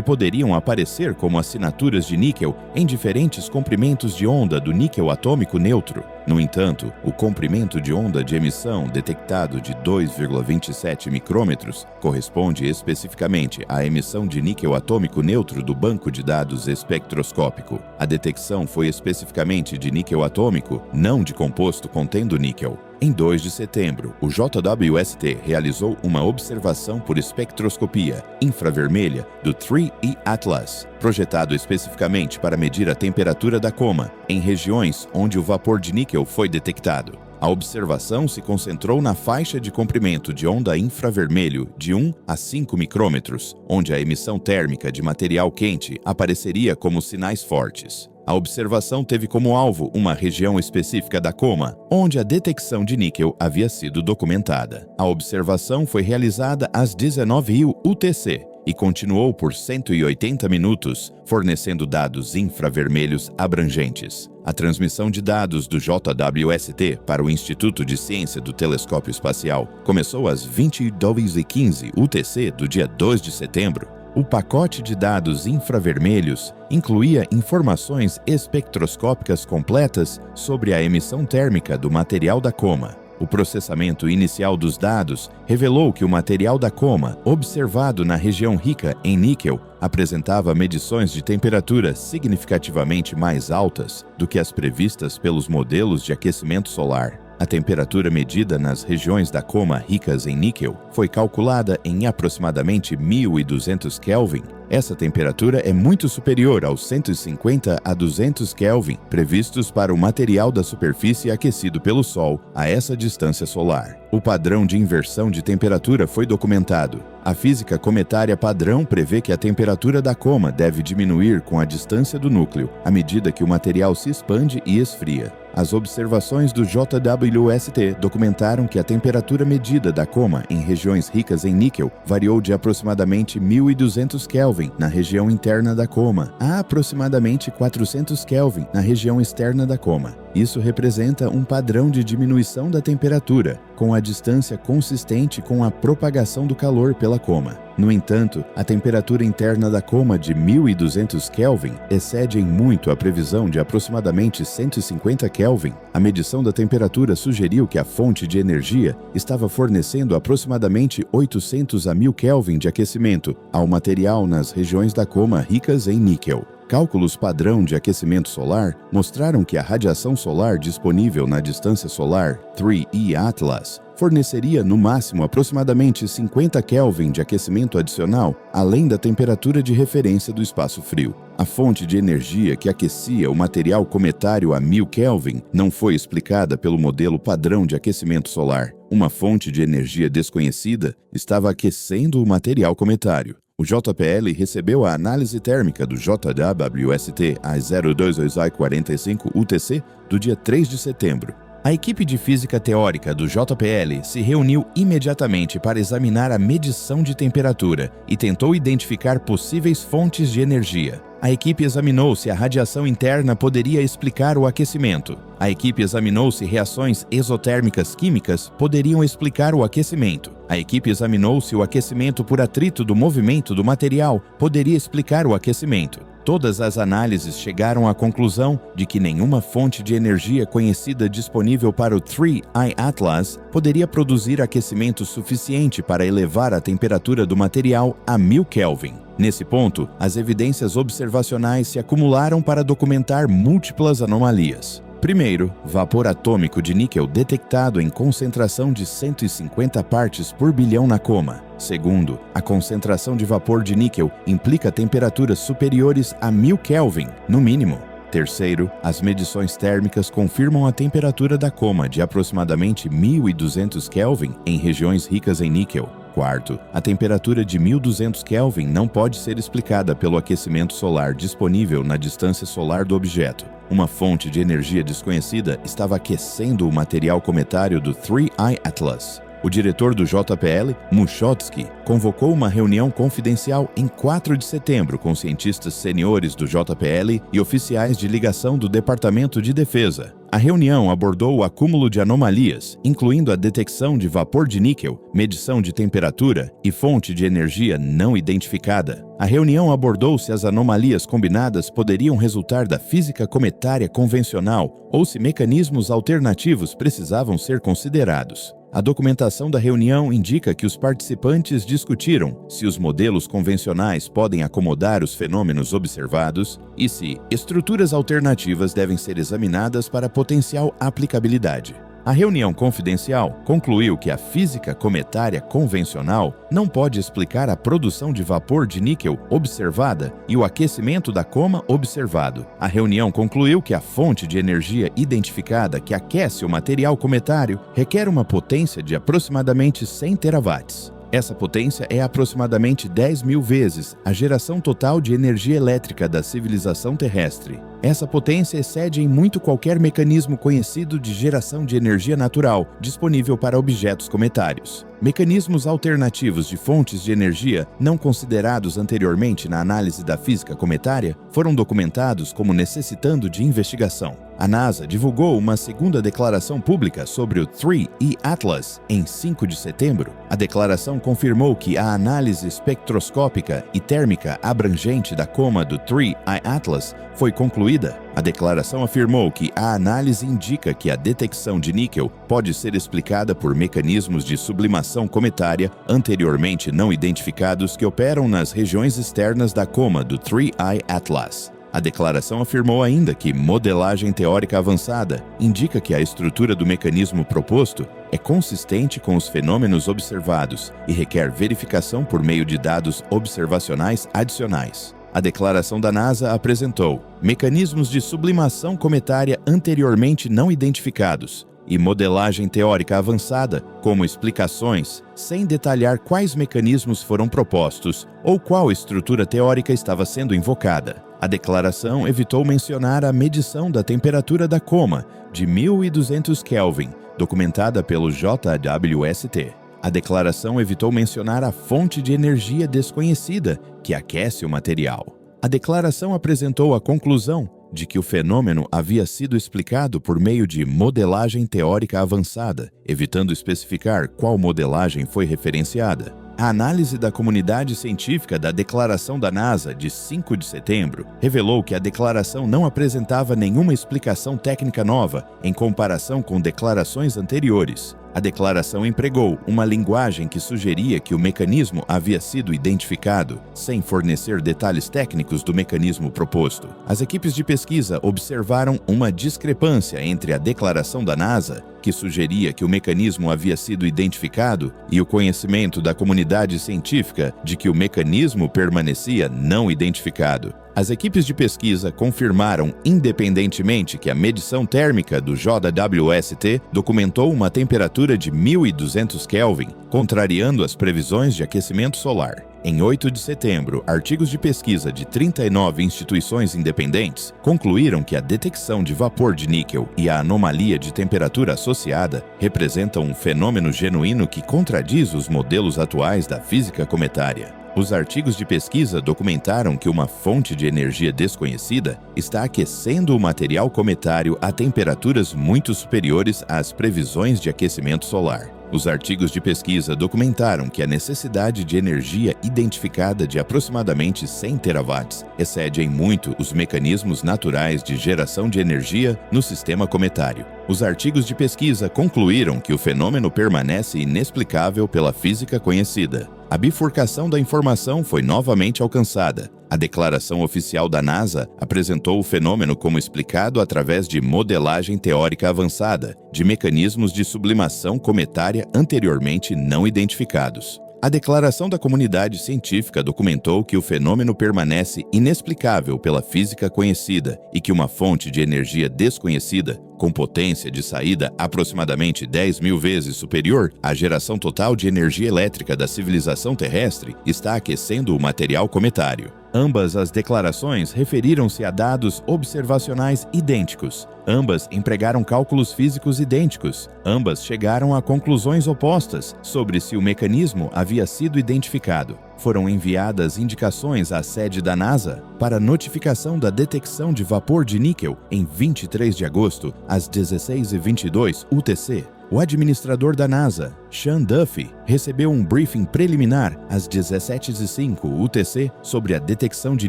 poderiam aparecer como assinaturas de níquel em diferentes comprimentos de onda do níquel atômico neutro. No entanto, o comprimento de onda de emissão detectado de 2,27 micrômetros corresponde especificamente à emissão de níquel atômico neutro do banco de dados espectroscópico. A detecção foi especificamente de níquel atômico, não de composto contendo níquel. Em 2 de setembro, o JWST realizou uma observação por espectroscopia infravermelha do 3E Atlas, projetado especificamente para medir a temperatura da coma, em regiões onde o vapor de níquel foi detectado. A observação se concentrou na faixa de comprimento de onda infravermelho de 1 a 5 micrômetros, onde a emissão térmica de material quente apareceria como sinais fortes. A observação teve como alvo uma região específica da coma, onde a detecção de níquel havia sido documentada. A observação foi realizada às 19h UTC e continuou por 180 minutos, fornecendo dados infravermelhos abrangentes. A transmissão de dados do JWST para o Instituto de Ciência do Telescópio Espacial começou às 22h15 UTC do dia 2 de setembro. O pacote de dados infravermelhos incluía informações espectroscópicas completas sobre a emissão térmica do material da coma. O processamento inicial dos dados revelou que o material da coma, observado na região rica em níquel, apresentava medições de temperatura significativamente mais altas do que as previstas pelos modelos de aquecimento solar. A temperatura medida nas regiões da coma ricas em níquel foi calculada em aproximadamente 1200 Kelvin. Essa temperatura é muito superior aos 150 a 200 Kelvin previstos para o material da superfície aquecido pelo Sol a essa distância solar. O padrão de inversão de temperatura foi documentado. A física cometária padrão prevê que a temperatura da coma deve diminuir com a distância do núcleo, à medida que o material se expande e esfria. As observações do JWST documentaram que a temperatura medida da coma em regiões ricas em níquel variou de aproximadamente 1200 Kelvin na região interna da coma a aproximadamente 400 Kelvin na região externa da coma. Isso representa um padrão de diminuição da temperatura, com a distância consistente com a propagação do calor pela coma. No entanto, a temperatura interna da coma de 1200 Kelvin excede em muito a previsão de aproximadamente 150 Kelvin. A medição da temperatura sugeriu que a fonte de energia estava fornecendo aproximadamente 800 a 1000 Kelvin de aquecimento ao material nas regiões da coma ricas em níquel. Cálculos padrão de aquecimento solar mostraram que a radiação solar disponível na distância solar 3E Atlas forneceria no máximo aproximadamente 50 Kelvin de aquecimento adicional, além da temperatura de referência do espaço frio. A fonte de energia que aquecia o material cometário a 1000 Kelvin não foi explicada pelo modelo padrão de aquecimento solar. Uma fonte de energia desconhecida estava aquecendo o material cometário. O JPL recebeu a análise térmica do JWST às 02:45 UTC do dia 3 de setembro. A equipe de física teórica do JPL se reuniu imediatamente para examinar a medição de temperatura e tentou identificar possíveis fontes de energia. A equipe examinou se a radiação interna poderia explicar o aquecimento. A equipe examinou se reações exotérmicas químicas poderiam explicar o aquecimento. A equipe examinou se o aquecimento por atrito do movimento do material poderia explicar o aquecimento. Todas as análises chegaram à conclusão de que nenhuma fonte de energia conhecida disponível para o 3I Atlas poderia produzir aquecimento suficiente para elevar a temperatura do material a 1000 Kelvin. Nesse ponto, as evidências observacionais se acumularam para documentar múltiplas anomalias. Primeiro, vapor atômico de níquel detectado em concentração de 150 partes por bilhão na coma. Segundo, a concentração de vapor de níquel implica temperaturas superiores a 1000 Kelvin, no mínimo. Terceiro, as medições térmicas confirmam a temperatura da coma de aproximadamente 1200 Kelvin em regiões ricas em níquel. Quarto, a temperatura de 1200 Kelvin não pode ser explicada pelo aquecimento solar disponível na distância solar do objeto. Uma fonte de energia desconhecida estava aquecendo o material cometário do 3I Atlas. O diretor do JPL, Muschotsky, convocou uma reunião confidencial em 4 de setembro com cientistas seniores do JPL e oficiais de ligação do Departamento de Defesa. A reunião abordou o acúmulo de anomalias, incluindo a detecção de vapor de níquel, medição de temperatura e fonte de energia não identificada. A reunião abordou se as anomalias combinadas poderiam resultar da física cometária convencional ou se mecanismos alternativos precisavam ser considerados. A documentação da reunião indica que os participantes discutiram se os modelos convencionais podem acomodar os fenômenos observados e se estruturas alternativas devem ser examinadas para potencial aplicabilidade. A reunião confidencial concluiu que a física cometária convencional não pode explicar a produção de vapor de níquel observada e o aquecimento da coma observado. A reunião concluiu que a fonte de energia identificada que aquece o material cometário requer uma potência de aproximadamente 100 terawatts. Essa potência é aproximadamente 10.000 vezes a geração total de energia elétrica da civilização terrestre. Essa potência excede em muito qualquer mecanismo conhecido de geração de energia natural disponível para objetos cometários. Mecanismos alternativos de fontes de energia não considerados anteriormente na análise da física cometária foram documentados como necessitando de investigação. A NASA divulgou uma segunda declaração pública sobre o 3I Atlas em 5 de setembro. A declaração confirmou que a análise espectroscópica e térmica abrangente da coma do 3I Atlas foi concluída. A declaração afirmou que a análise indica que a detecção de níquel pode ser explicada por mecanismos de sublimação cometária anteriormente não identificados que operam nas regiões externas da coma do 3I Atlas. A declaração afirmou ainda que modelagem teórica avançada indica que a estrutura do mecanismo proposto é consistente com os fenômenos observados e requer verificação por meio de dados observacionais adicionais. A declaração da NASA apresentou mecanismos de sublimação cometária anteriormente não identificados e modelagem teórica avançada, como explicações, sem detalhar quais mecanismos foram propostos ou qual estrutura teórica estava sendo invocada. A declaração evitou mencionar a medição da temperatura da coma, de 1200 Kelvin, documentada pelo JWST. A declaração evitou mencionar a fonte de energia desconhecida que aquece o material. A declaração apresentou a conclusão de que o fenômeno havia sido explicado por meio de modelagem teórica avançada, evitando especificar qual modelagem foi referenciada. A análise da comunidade científica da declaração da NASA de 5 de setembro revelou que a declaração não apresentava nenhuma explicação técnica nova em comparação com declarações anteriores. A declaração empregou uma linguagem que sugeria que o mecanismo havia sido identificado, sem fornecer detalhes técnicos do mecanismo proposto. As equipes de pesquisa observaram uma discrepância entre a declaração da NASA, que sugeria que o mecanismo havia sido identificado, e o conhecimento da comunidade científica de que o mecanismo permanecia não identificado. As equipes de pesquisa confirmaram independentemente que a medição térmica do JWST documentou uma temperatura de 1200 Kelvin, contrariando as previsões de aquecimento solar. Em 8 de setembro, artigos de pesquisa de 39 instituições independentes concluíram que a detecção de vapor de níquel e a anomalia de temperatura associada representam um fenômeno genuíno que contradiz os modelos atuais da física cometária. Os artigos de pesquisa documentaram que uma fonte de energia desconhecida está aquecendo o material cometário a temperaturas muito superiores às previsões de aquecimento solar. Os artigos de pesquisa documentaram que a necessidade de energia identificada de aproximadamente 100 terawatts excede em muito os mecanismos naturais de geração de energia no sistema cometário. Os artigos de pesquisa concluíram que o fenômeno permanece inexplicável pela física conhecida. A bifurcação da informação foi novamente alcançada. A declaração oficial da NASA apresentou o fenômeno como explicado através de modelagem teórica avançada de mecanismos de sublimação cometária anteriormente não identificados. A declaração da comunidade científica documentou que o fenômeno permanece inexplicável pela física conhecida e que uma fonte de energia desconhecida, com potência de saída aproximadamente 10.000 vezes superior à geração total de energia elétrica da civilização terrestre, está aquecendo o material cometário. Ambas as declarações referiram-se a dados observacionais idênticos. Ambas empregaram cálculos físicos idênticos. Ambas chegaram a conclusões opostas sobre se o mecanismo havia sido identificado. Foram enviadas indicações à sede da NASA para notificação da detecção de vapor de níquel em 23 de agosto, às 16h22 UTC. O administrador da NASA, Sean Duffy, recebeu um briefing preliminar às 17h05 UTC sobre a detecção de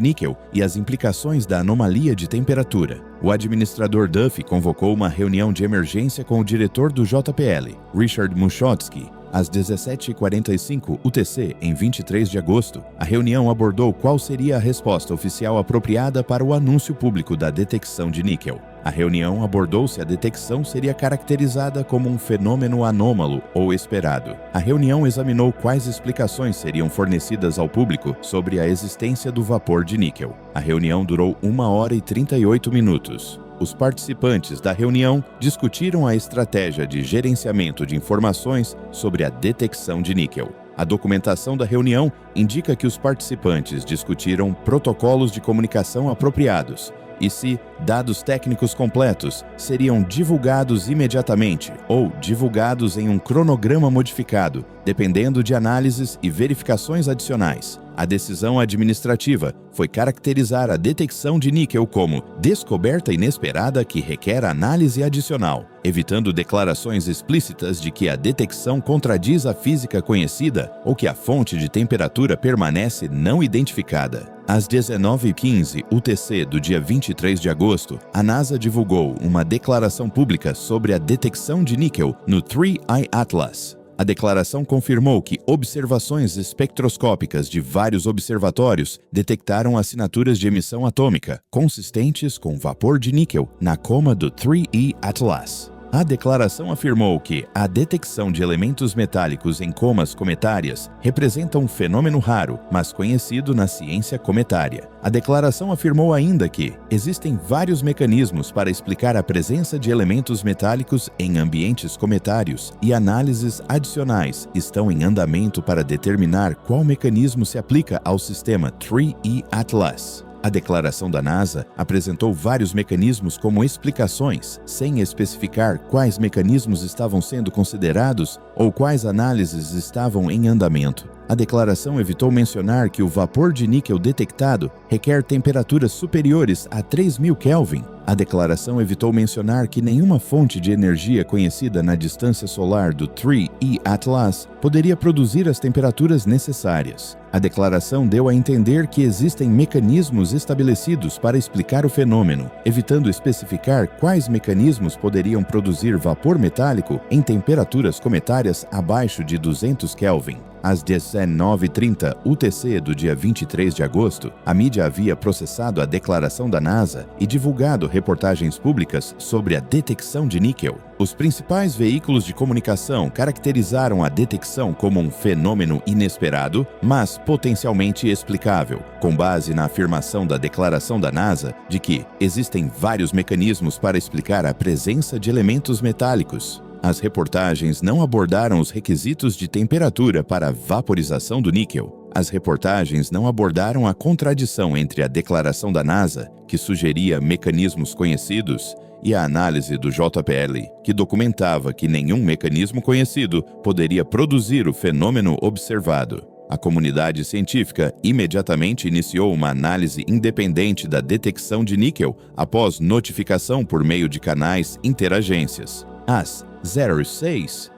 níquel e as implicações da anomalia de temperatura. O administrador Duffy convocou uma reunião de emergência com o diretor do JPL, Richard Muschotsky, às 17h45 UTC, em 23 de agosto. A reunião abordou qual seria a resposta oficial apropriada para o anúncio público da detecção de níquel. A reunião abordou se a detecção seria caracterizada como um fenômeno anômalo ou esperado. A reunião examinou quais explicações seriam fornecidas ao público sobre a existência do vapor de níquel. A reunião durou 1 hora e 38 minutos. Os participantes da reunião discutiram a estratégia de gerenciamento de informações sobre a detecção de níquel. A documentação da reunião indica que os participantes discutiram protocolos de comunicação apropriados e se dados técnicos completos seriam divulgados imediatamente ou divulgados em um cronograma modificado, dependendo de análises e verificações adicionais. A decisão administrativa foi caracterizar a detecção de níquel como descoberta inesperada que requer análise adicional, evitando declarações explícitas de que a detecção contradiz a física conhecida ou que a fonte de temperatura permanece não identificada. Às 19h15 UTC do dia 23 de agosto, a NASA divulgou uma declaração pública sobre a detecção de níquel no 3I Atlas. A declaração confirmou que observações espectroscópicas de vários observatórios detectaram assinaturas de emissão atômica consistentes com vapor de níquel na coma do 3I Atlas. A declaração afirmou que a detecção de elementos metálicos em comas cometárias representa um fenômeno raro, mas conhecido na ciência cometária. A declaração afirmou ainda que existem vários mecanismos para explicar a presença de elementos metálicos em ambientes cometários e análises adicionais estão em andamento para determinar qual mecanismo se aplica ao sistema 3I Atlas. A declaração da NASA apresentou vários mecanismos como explicações, sem especificar quais mecanismos estavam sendo considerados ou quais análises estavam em andamento. A declaração evitou mencionar que o vapor de níquel detectado requer temperaturas superiores a 3.000 Kelvin. A declaração evitou mencionar que nenhuma fonte de energia conhecida na distância solar do 3I Atlas poderia produzir as temperaturas necessárias. A declaração deu a entender que existem mecanismos estabelecidos para explicar o fenômeno, evitando especificar quais mecanismos poderiam produzir vapor metálico em temperaturas cometárias abaixo de 200 Kelvin. Às 19h30 UTC do dia 23 de agosto, a mídia havia processado a declaração da NASA e divulgado reportagens públicas sobre a detecção de níquel. Os principais veículos de comunicação caracterizaram a detecção como um fenômeno inesperado, mas potencialmente explicável, com base na afirmação da declaração da NASA de que existem vários mecanismos para explicar a presença de elementos metálicos. As reportagens não abordaram os requisitos de temperatura para a vaporização do níquel. As reportagens não abordaram a contradição entre a declaração da NASA, que sugeria mecanismos conhecidos, e a análise do JPL, que documentava que nenhum mecanismo conhecido poderia produzir o fenômeno observado. A comunidade científica imediatamente iniciou uma análise independente da detecção de níquel após notificação por meio de canais interagências. Às 06:00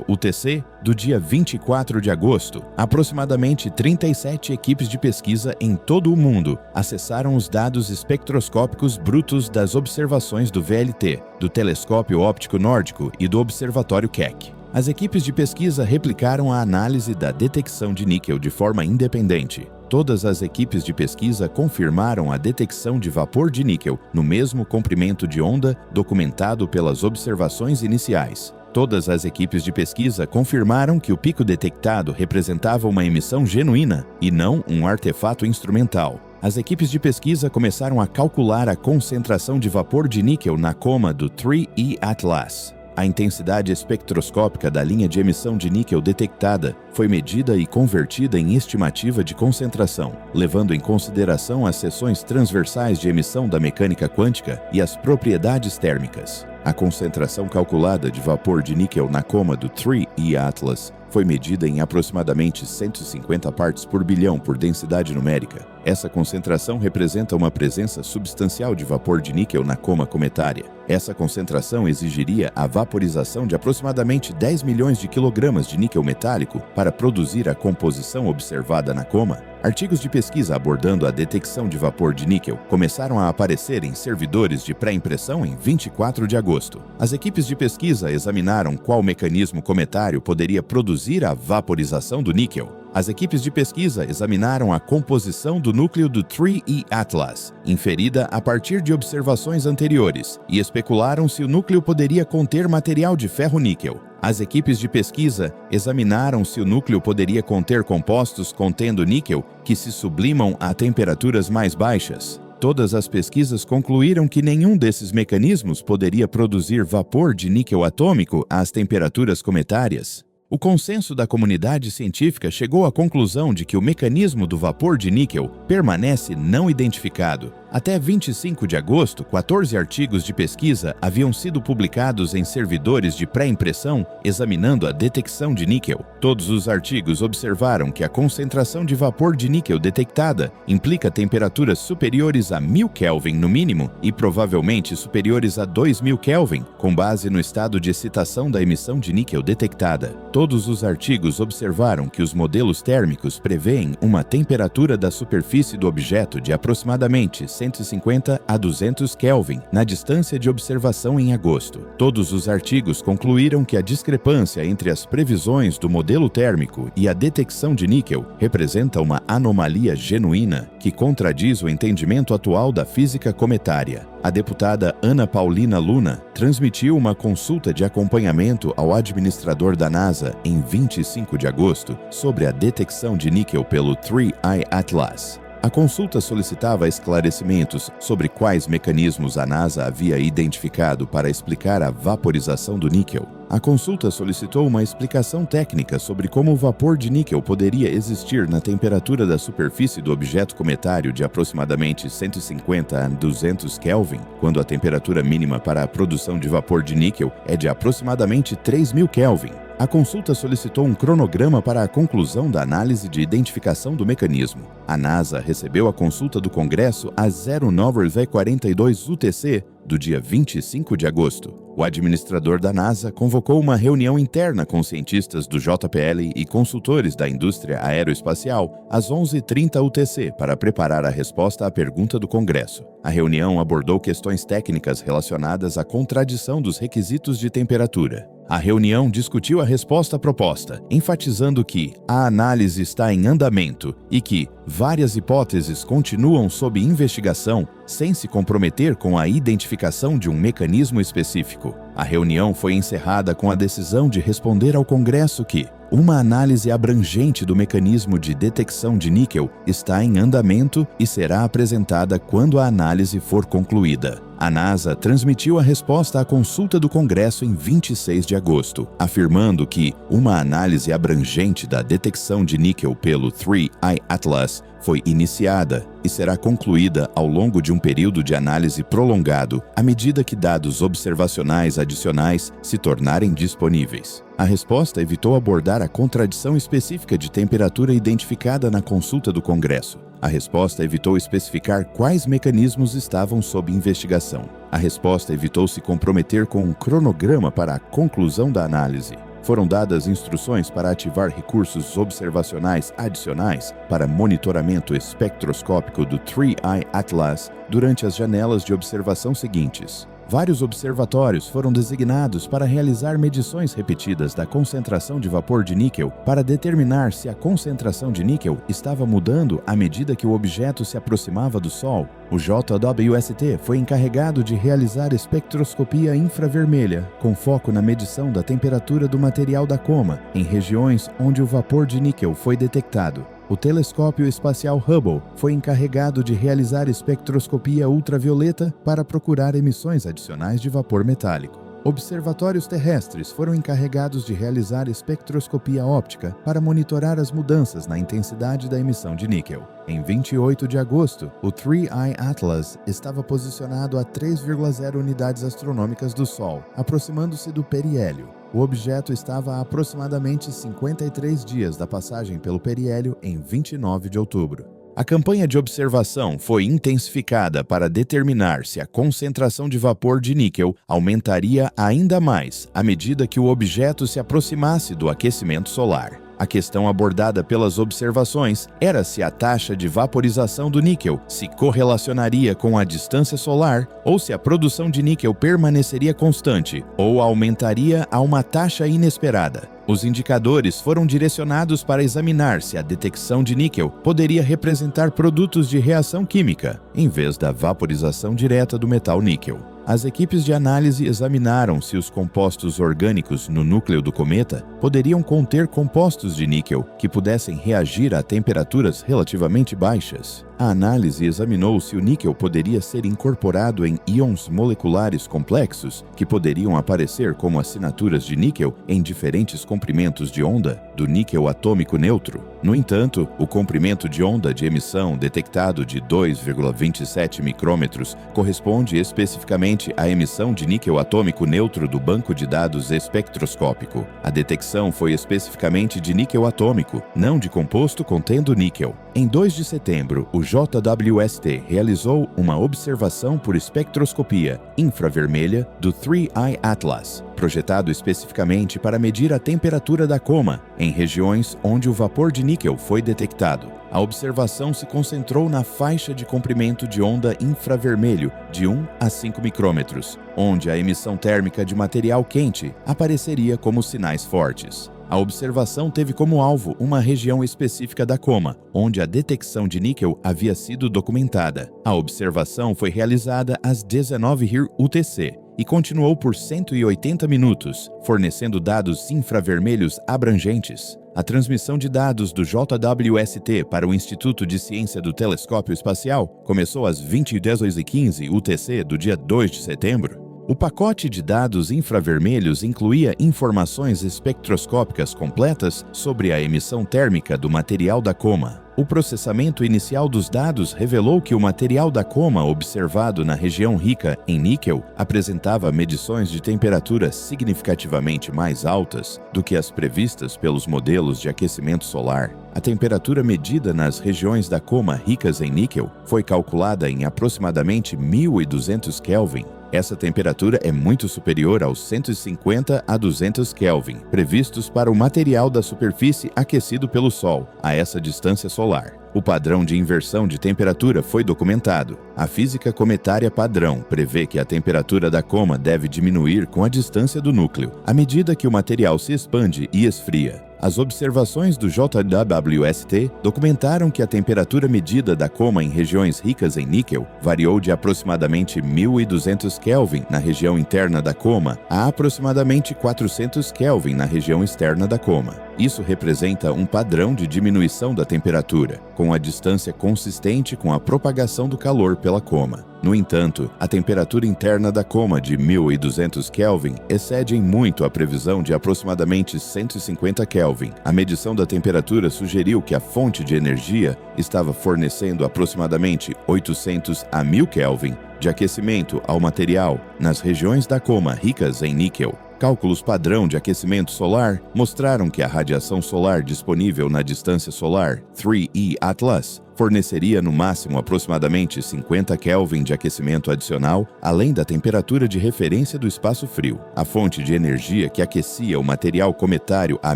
UTC do dia 24 de agosto, aproximadamente 37 equipes de pesquisa em todo o mundo acessaram os dados espectroscópicos brutos das observações do VLT, do Telescópio Óptico Nórdico e do Observatório Keck. As equipes de pesquisa replicaram a análise da detecção de níquel de forma independente. Todas as equipes de pesquisa confirmaram a detecção de vapor de níquel no mesmo comprimento de onda documentado pelas observações iniciais. Todas as equipes de pesquisa confirmaram que o pico detectado representava uma emissão genuína e não um artefato instrumental. As equipes de pesquisa começaram a calcular a concentração de vapor de níquel na coma do 3E Atlas. A intensidade espectroscópica da linha de emissão de níquel detectada foi medida e convertida em estimativa de concentração, levando em consideração as seções transversais de emissão da mecânica quântica e as propriedades térmicas. A concentração calculada de vapor de níquel na coma do 3E Atlas foi medida em aproximadamente 150 partes por bilhão por densidade numérica. Essa concentração representa uma presença substancial de vapor de níquel na coma cometária. Essa concentração exigiria a vaporização de aproximadamente 10 milhões de quilogramas de níquel metálico para produzir a composição observada na coma. Artigos de pesquisa abordando a detecção de vapor de níquel começaram a aparecer em servidores de pré-impressão em 24 de agosto. As equipes de pesquisa examinaram qual mecanismo cometário poderia produzir a vaporização do níquel. As equipes de pesquisa examinaram a composição do núcleo do 3E Atlas, inferida a partir de observações anteriores, e especularam se o núcleo poderia conter material de ferro-níquel. As equipes de pesquisa examinaram se o núcleo poderia conter compostos contendo níquel que se sublimam a temperaturas mais baixas. Todas as pesquisas concluíram que nenhum desses mecanismos poderia produzir vapor de níquel atômico às temperaturas cometárias. O consenso da comunidade científica chegou à conclusão de que o mecanismo do vapor de níquel permanece não identificado. Até 25 de agosto, 14 artigos de pesquisa haviam sido publicados em servidores de pré-impressão examinando a detecção de níquel. Todos os artigos observaram que a concentração de vapor de níquel detectada implica temperaturas superiores a 1000 Kelvin no mínimo e provavelmente superiores a 2000 Kelvin, com base no estado de excitação da emissão de níquel detectada. Todos os artigos observaram que os modelos térmicos prevêem uma temperatura da superfície do objeto de aproximadamente 150 a 200 Kelvin na distância de observação em agosto. Todos os artigos concluíram que a discrepância entre as previsões do modelo térmico e a detecção de níquel representa uma anomalia genuína que contradiz o entendimento atual da física cometária. A deputada Ana Paulina Luna transmitiu uma consulta de acompanhamento ao administrador da NASA em 25 de agosto sobre a detecção de níquel pelo 3I Atlas. A consulta solicitava esclarecimentos sobre quais mecanismos a NASA havia identificado para explicar a vaporização do níquel. A consulta solicitou uma explicação técnica sobre como o vapor de níquel poderia existir na temperatura da superfície do objeto cometário de aproximadamente 150 a 200 Kelvin, quando a temperatura mínima para a produção de vapor de níquel é de aproximadamente 3000 Kelvin. A consulta solicitou um cronograma para a conclusão da análise de identificação do mecanismo. A NASA recebeu a consulta do Congresso a 0942 UTC do dia 25 de agosto. O administrador da NASA convocou uma reunião interna com cientistas do JPL e consultores da indústria aeroespacial às 11h30 UTC para preparar a resposta à pergunta do Congresso. A reunião abordou questões técnicas relacionadas à contradição dos requisitos de temperatura. A reunião discutiu a resposta proposta, enfatizando que a análise está em andamento e que várias hipóteses continuam sob investigação sem se comprometer com a identificação de um mecanismo específico. A reunião foi encerrada com a decisão de responder ao Congresso que uma análise abrangente do mecanismo de detecção de níquel está em andamento e será apresentada quando a análise for concluída. A NASA transmitiu a resposta à consulta do Congresso em 26 de agosto, afirmando que uma análise abrangente da detecção de níquel pelo 3I Atlas foi iniciada e será concluída ao longo de um período de análise prolongado, à medida que dados observacionais adicionais se tornarem disponíveis. A resposta evitou abordar a contradição específica de temperatura identificada na consulta do Congresso. A resposta evitou especificar quais mecanismos estavam sob investigação. A resposta evitou se comprometer com um cronograma para a conclusão da análise. Foram dadas instruções para ativar recursos observacionais adicionais para monitoramento espectroscópico do 3I Atlas durante as janelas de observação seguintes. Vários observatórios foram designados para realizar medições repetidas da concentração de vapor de níquel para determinar se a concentração de níquel estava mudando à medida que o objeto se aproximava do Sol. O JWST foi encarregado de realizar espectroscopia infravermelha, com foco na medição da temperatura do material da coma, em regiões onde o vapor de níquel foi detectado. O telescópio espacial Hubble foi encarregado de realizar espectroscopia ultravioleta para procurar emissões adicionais de vapor metálico. Observatórios terrestres foram encarregados de realizar espectroscopia óptica para monitorar as mudanças na intensidade da emissão de níquel. Em 28 de agosto, o 3I Atlas estava posicionado a 3,0 unidades astronômicas do Sol, aproximando-se do periélio. O objeto estava a aproximadamente 53 dias da passagem pelo periélio em 29 de outubro. A campanha de observação foi intensificada para determinar se a concentração de vapor de níquel aumentaria ainda mais à medida que o objeto se aproximasse do aquecimento solar. A questão abordada pelas observações era se a taxa de vaporização do níquel se correlacionaria com a distância solar ou se a produção de níquel permaneceria constante ou aumentaria a uma taxa inesperada. Os indicadores foram direcionados para examinar se a detecção de níquel poderia representar produtos de reação química, em vez da vaporização direta do metal níquel. As equipes de análise examinaram se os compostos orgânicos no núcleo do cometa poderiam conter compostos de níquel que pudessem reagir a temperaturas relativamente baixas. A análise examinou se o níquel poderia ser incorporado em íons moleculares complexos que poderiam aparecer como assinaturas de níquel em diferentes comprimentos de onda do níquel atômico neutro. No entanto, o comprimento de onda de emissão detectado de 2,27 micrômetros corresponde especificamente à emissão de níquel atômico neutro do banco de dados espectroscópico. A detecção foi especificamente de níquel atômico, não de composto contendo níquel. Em 2 de setembro, o JWST realizou uma observação por espectroscopia infravermelha do 3I Atlas, projetado especificamente para medir a temperatura da coma em regiões onde o vapor de níquel foi detectado. A observação se concentrou na faixa de comprimento de onda infravermelho de 1 a 5 micrômetros, onde a emissão térmica de material quente apareceria como sinais fortes. A observação teve como alvo uma região específica da coma, onde a detecção de níquel havia sido documentada. A observação foi realizada às 19h UTC e continuou por 180 minutos, fornecendo dados infravermelhos abrangentes. A transmissão de dados do JWST para o Instituto de Ciência do Telescópio Espacial começou às 20h15 UTC do dia 2 de setembro. O pacote de dados infravermelhos incluía informações espectroscópicas completas sobre a emissão térmica do material da coma. O processamento inicial dos dados revelou que o material da coma observado na região rica em níquel apresentava medições de temperatura significativamente mais altas do que as previstas pelos modelos de aquecimento solar. A temperatura medida nas regiões da coma ricas em níquel foi calculada em aproximadamente 1200 Kelvin. Essa temperatura é muito superior aos 150 a 200 Kelvin, previstos para o material da superfície aquecido pelo Sol, a essa distância solar. O padrão de inversão de temperatura foi documentado. A física cometária padrão prevê que a temperatura da coma deve diminuir com a distância do núcleo, à medida que o material se expande e esfria. As observações do JWST documentaram que a temperatura medida da coma em regiões ricas em níquel variou de aproximadamente 1200 Kelvin na região interna da coma a aproximadamente 400 Kelvin na região externa da coma. Isso representa um padrão de diminuição da temperatura, com a distância consistente com a propagação do calor pela coma. No entanto, a temperatura interna da coma de 1200 Kelvin excede em muito a previsão de aproximadamente 150 Kelvin. A medição da temperatura sugeriu que a fonte de energia estava fornecendo aproximadamente 800 a 1000 Kelvin de aquecimento ao material nas regiões da coma ricas em níquel. Cálculos padrão de aquecimento solar mostraram que a radiação solar disponível na distância solar 3E Atlas forneceria no máximo aproximadamente 50 Kelvin de aquecimento adicional, além da temperatura de referência do espaço frio. A fonte de energia que aquecia o material cometário a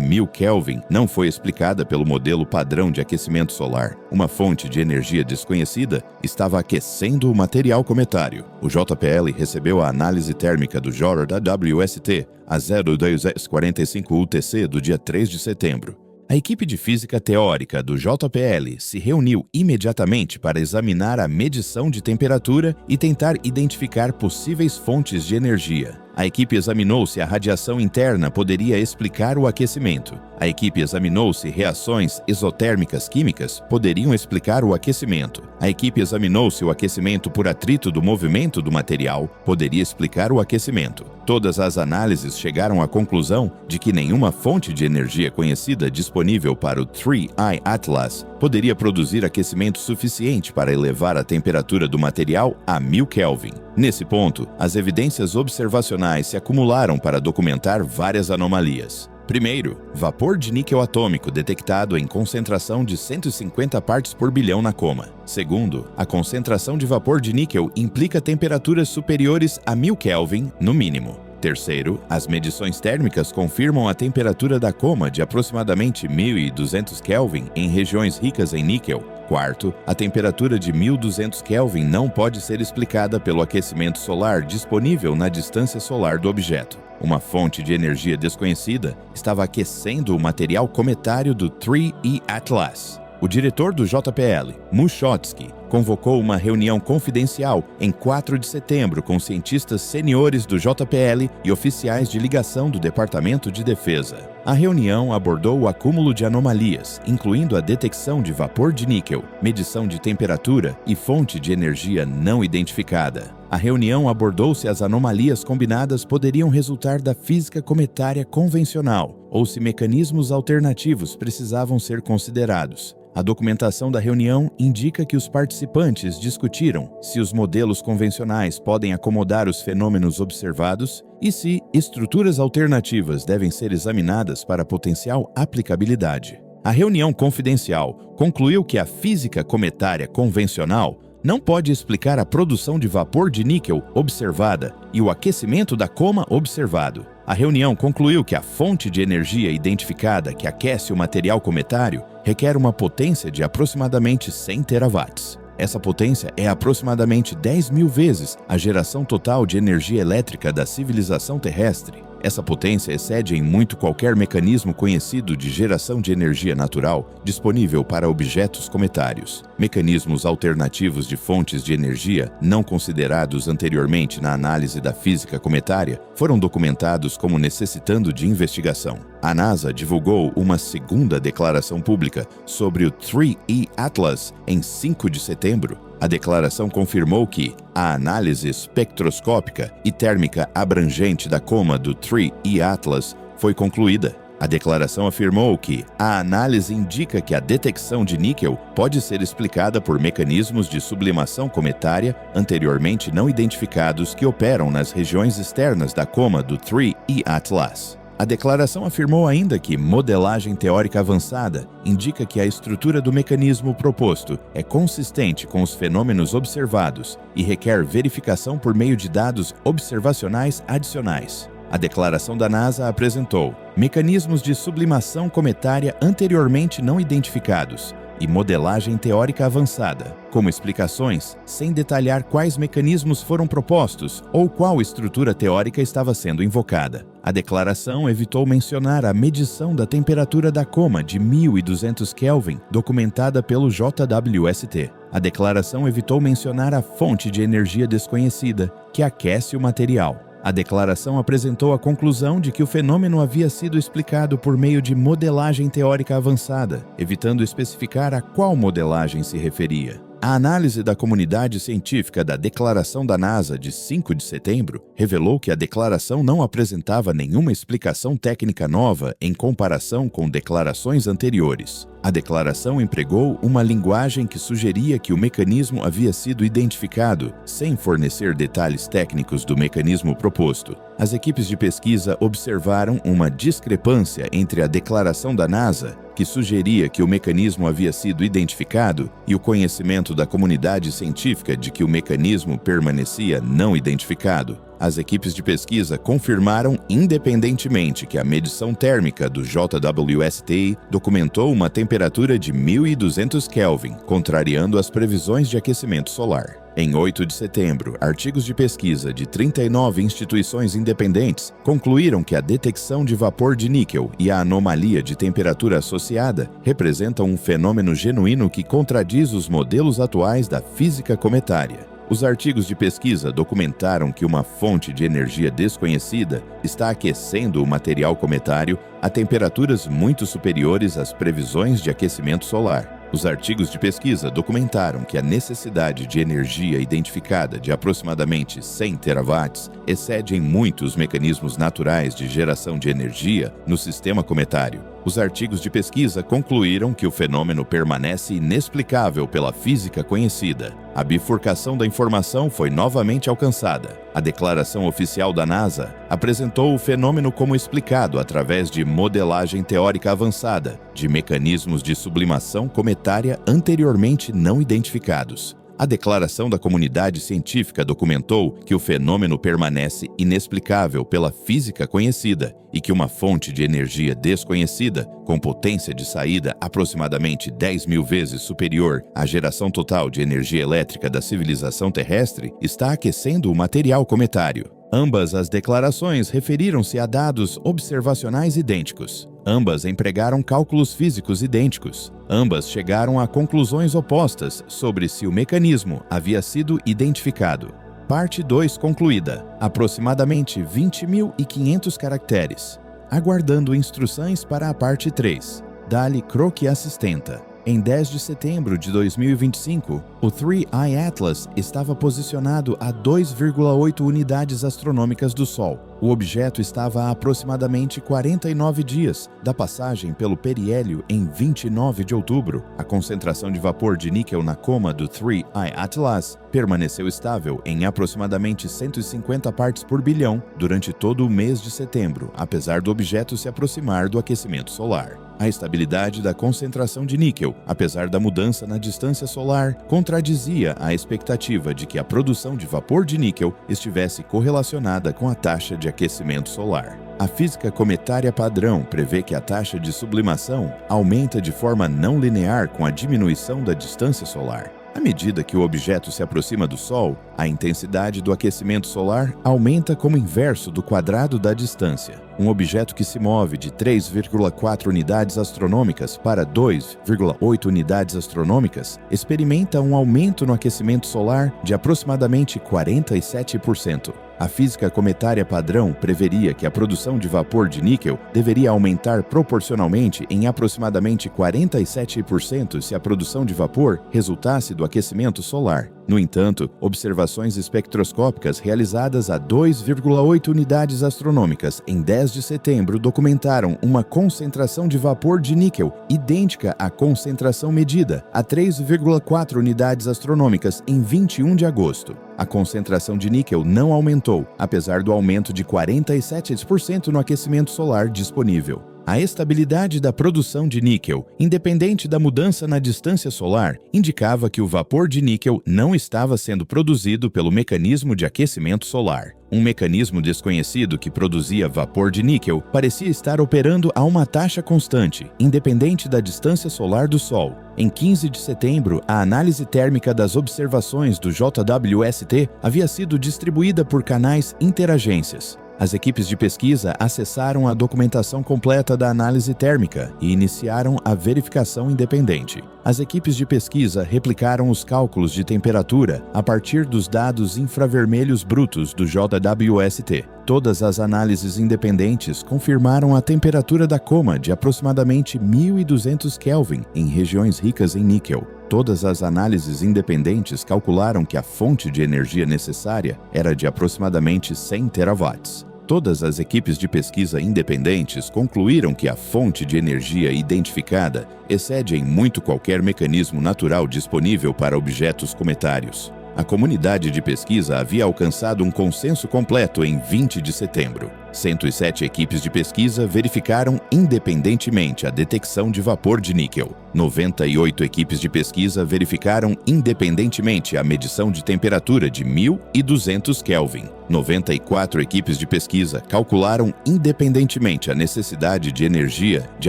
1000 Kelvin não foi explicada pelo modelo padrão de aquecimento solar. Uma fonte de energia desconhecida estava aquecendo o material cometário. O JPL recebeu a análise térmica do JWST, a 02S45 UTC, do dia 3 de setembro. A equipe de física teórica do JPL se reuniu imediatamente para examinar a medição de temperatura e tentar identificar possíveis fontes de energia. A equipe examinou se a radiação interna poderia explicar o aquecimento. A equipe examinou se reações exotérmicas químicas poderiam explicar o aquecimento. A equipe examinou se o aquecimento por atrito do movimento do material poderia explicar o aquecimento. Todas as análises chegaram à conclusão de que nenhuma fonte de energia conhecida disponível para o 3I Atlas poderia produzir aquecimento suficiente para elevar a temperatura do material a 1000 Kelvin. Nesse ponto, as evidências observacionais se acumularam para documentar várias anomalias. Primeiro, vapor de níquel atômico detectado em concentração de 150 partes por bilhão na coma. Segundo, a concentração de vapor de níquel implica temperaturas superiores a 1000 Kelvin, no mínimo. Terceiro, as medições térmicas confirmam a temperatura da coma de aproximadamente 1200 Kelvin em regiões ricas em níquel. Quarto, a temperatura de 1200 Kelvin não pode ser explicada pelo aquecimento solar disponível na distância solar do objeto. Uma fonte de energia desconhecida estava aquecendo o material cometário do 3E Atlas. O diretor do JPL, Muschotsky, convocou uma reunião confidencial em 4 de setembro com cientistas seniores do JPL e oficiais de ligação do Departamento de Defesa. A reunião abordou o acúmulo de anomalias, incluindo a detecção de vapor de níquel, medição de temperatura e fonte de energia não identificada. A reunião abordou se as anomalias combinadas poderiam resultar da física cometária convencional ou se mecanismos alternativos precisavam ser considerados. A documentação da reunião indica que os participantes discutiram se os modelos convencionais podem acomodar os fenômenos observados e se estruturas alternativas devem ser examinadas para potencial aplicabilidade. A reunião confidencial concluiu que a física cometária convencional não pode explicar a produção de vapor de níquel observada e o aquecimento da coma observado. A reunião concluiu que a fonte de energia identificada que aquece o material cometário requer uma potência de aproximadamente 100 terawatts. Essa potência é aproximadamente 10.000 vezes a geração total de energia elétrica da civilização terrestre. Essa potência excede em muito qualquer mecanismo conhecido de geração de energia natural disponível para objetos cometários. Mecanismos alternativos de fontes de energia, não considerados anteriormente na análise da física cometária, foram documentados como necessitando de investigação. A NASA divulgou uma segunda declaração pública sobre o 3E Atlas em 5 de setembro. A declaração confirmou que a análise espectroscópica e térmica abrangente da coma do 3E Atlas foi concluída. A declaração afirmou que a análise indica que a detecção de níquel pode ser explicada por mecanismos de sublimação cometária anteriormente não identificados que operam nas regiões externas da coma do 3E Atlas. A declaração afirmou ainda que modelagem teórica avançada indica que a estrutura do mecanismo proposto é consistente com os fenômenos observados e requer verificação por meio de dados observacionais adicionais. A declaração da NASA apresentou mecanismos de sublimação cometária anteriormente não identificados e modelagem teórica avançada, como explicações, sem detalhar quais mecanismos foram propostos ou qual estrutura teórica estava sendo invocada. A declaração evitou mencionar a medição da temperatura da coma de 1200 Kelvin, documentada pelo JWST. A declaração evitou mencionar a fonte de energia desconhecida, que aquece o material. A declaração apresentou a conclusão de que o fenômeno havia sido explicado por meio de modelagem teórica avançada, evitando especificar a qual modelagem se referia. A análise da comunidade científica da declaração da NASA de 5 de setembro revelou que a declaração não apresentava nenhuma explicação técnica nova em comparação com declarações anteriores. A declaração empregou uma linguagem que sugeria que o mecanismo havia sido identificado, sem fornecer detalhes técnicos do mecanismo proposto. As equipes de pesquisa observaram uma discrepância entre a declaração da NASA, que sugeria que o mecanismo havia sido identificado, e o conhecimento da comunidade científica de que o mecanismo permanecia não identificado. As equipes de pesquisa confirmaram independentemente que a medição térmica do JWST documentou uma temperatura de 1200 Kelvin, contrariando as previsões de aquecimento solar. Em 8 de setembro, artigos de pesquisa de 39 instituições independentes concluíram que a detecção de vapor de níquel e a anomalia de temperatura associada representam um fenômeno genuíno que contradiz os modelos atuais da física cometária. Os artigos de pesquisa documentaram que uma fonte de energia desconhecida está aquecendo o material cometário a temperaturas muito superiores às previsões de aquecimento solar. Os artigos de pesquisa documentaram que a necessidade de energia identificada de aproximadamente 100 terawatts excede em muito os mecanismos naturais de geração de energia no sistema cometário. Os artigos de pesquisa concluíram que o fenômeno permanece inexplicável pela física conhecida. A bifurcação da informação foi novamente alcançada. A declaração oficial da NASA apresentou o fenômeno como explicado através de modelagem teórica avançada de mecanismos de sublimação cometária anteriormente não identificados. A declaração da comunidade científica documentou que o fenômeno permanece inexplicável pela física conhecida e que uma fonte de energia desconhecida, com potência de saída aproximadamente 10.000 vezes superior à geração total de energia elétrica da civilização terrestre, está aquecendo o material cometário. Ambas as declarações referiram-se a dados observacionais idênticos. Ambas empregaram cálculos físicos idênticos. Ambas chegaram a conclusões opostas sobre se o mecanismo havia sido identificado. Parte 2 concluída. Aproximadamente 20.500 caracteres. Aguardando instruções para a parte 3. Dali croque assistenta. Em 10 de setembro de 2025, o 3I Atlas estava posicionado a 2,8 unidades astronômicas do Sol. O objeto estava a aproximadamente 49 dias da passagem pelo periélio em 29 de outubro. A concentração de vapor de níquel na coma do 3I Atlas permaneceu estável em aproximadamente 150 partes por bilhão durante todo o mês de setembro, apesar do objeto se aproximar do aquecimento solar. A estabilidade da concentração de níquel, apesar da mudança na distância solar, contradizia a expectativa de que a produção de vapor de níquel estivesse correlacionada com a taxa de aquecimento solar. A física cometária padrão prevê que a taxa de sublimação aumenta de forma não linear com a diminuição da distância solar. À medida que o objeto se aproxima do Sol, a intensidade do aquecimento solar aumenta como inverso do quadrado da distância. Um objeto que se move de 3,4 unidades astronômicas para 2,8 unidades astronômicas experimenta um aumento no aquecimento solar de aproximadamente 47%. A física cometária padrão preveria que a produção de vapor de níquel deveria aumentar proporcionalmente em aproximadamente 47% se a produção de vapor resultasse do aquecimento solar. No entanto, observações espectroscópicas realizadas a 2,8 unidades astronômicas em 10 de setembro documentaram uma concentração de vapor de níquel idêntica à concentração medida a 3,4 unidades astronômicas em 21 de agosto. A concentração de níquel não aumentou, apesar do aumento de 47% no aquecimento solar disponível. A estabilidade da produção de níquel, independente da mudança na distância solar, indicava que o vapor de níquel não estava sendo produzido pelo mecanismo de aquecimento solar. Um mecanismo desconhecido que produzia vapor de níquel parecia estar operando a uma taxa constante, independente da distância solar do Sol. Em 15 de setembro, a análise térmica das observações do JWST havia sido distribuída por canais interagências. As equipes de pesquisa acessaram a documentação completa da análise térmica e iniciaram a verificação independente. As equipes de pesquisa replicaram os cálculos de temperatura a partir dos dados infravermelhos brutos do JWST. Todas as análises independentes confirmaram a temperatura da coma de aproximadamente 1200 Kelvin em regiões ricas em níquel. Todas as análises independentes calcularam que a fonte de energia necessária era de aproximadamente 100 terawatts. Todas as equipes de pesquisa independentes concluíram que a fonte de energia identificada excede em muito qualquer mecanismo natural disponível para objetos cometários. A comunidade de pesquisa havia alcançado um consenso completo em 20 de setembro. 107 equipes de pesquisa verificaram independentemente a detecção de vapor de níquel. 98 equipes de pesquisa verificaram independentemente a medição de temperatura de 1.200 Kelvin. 94 equipes de pesquisa calcularam independentemente a necessidade de energia de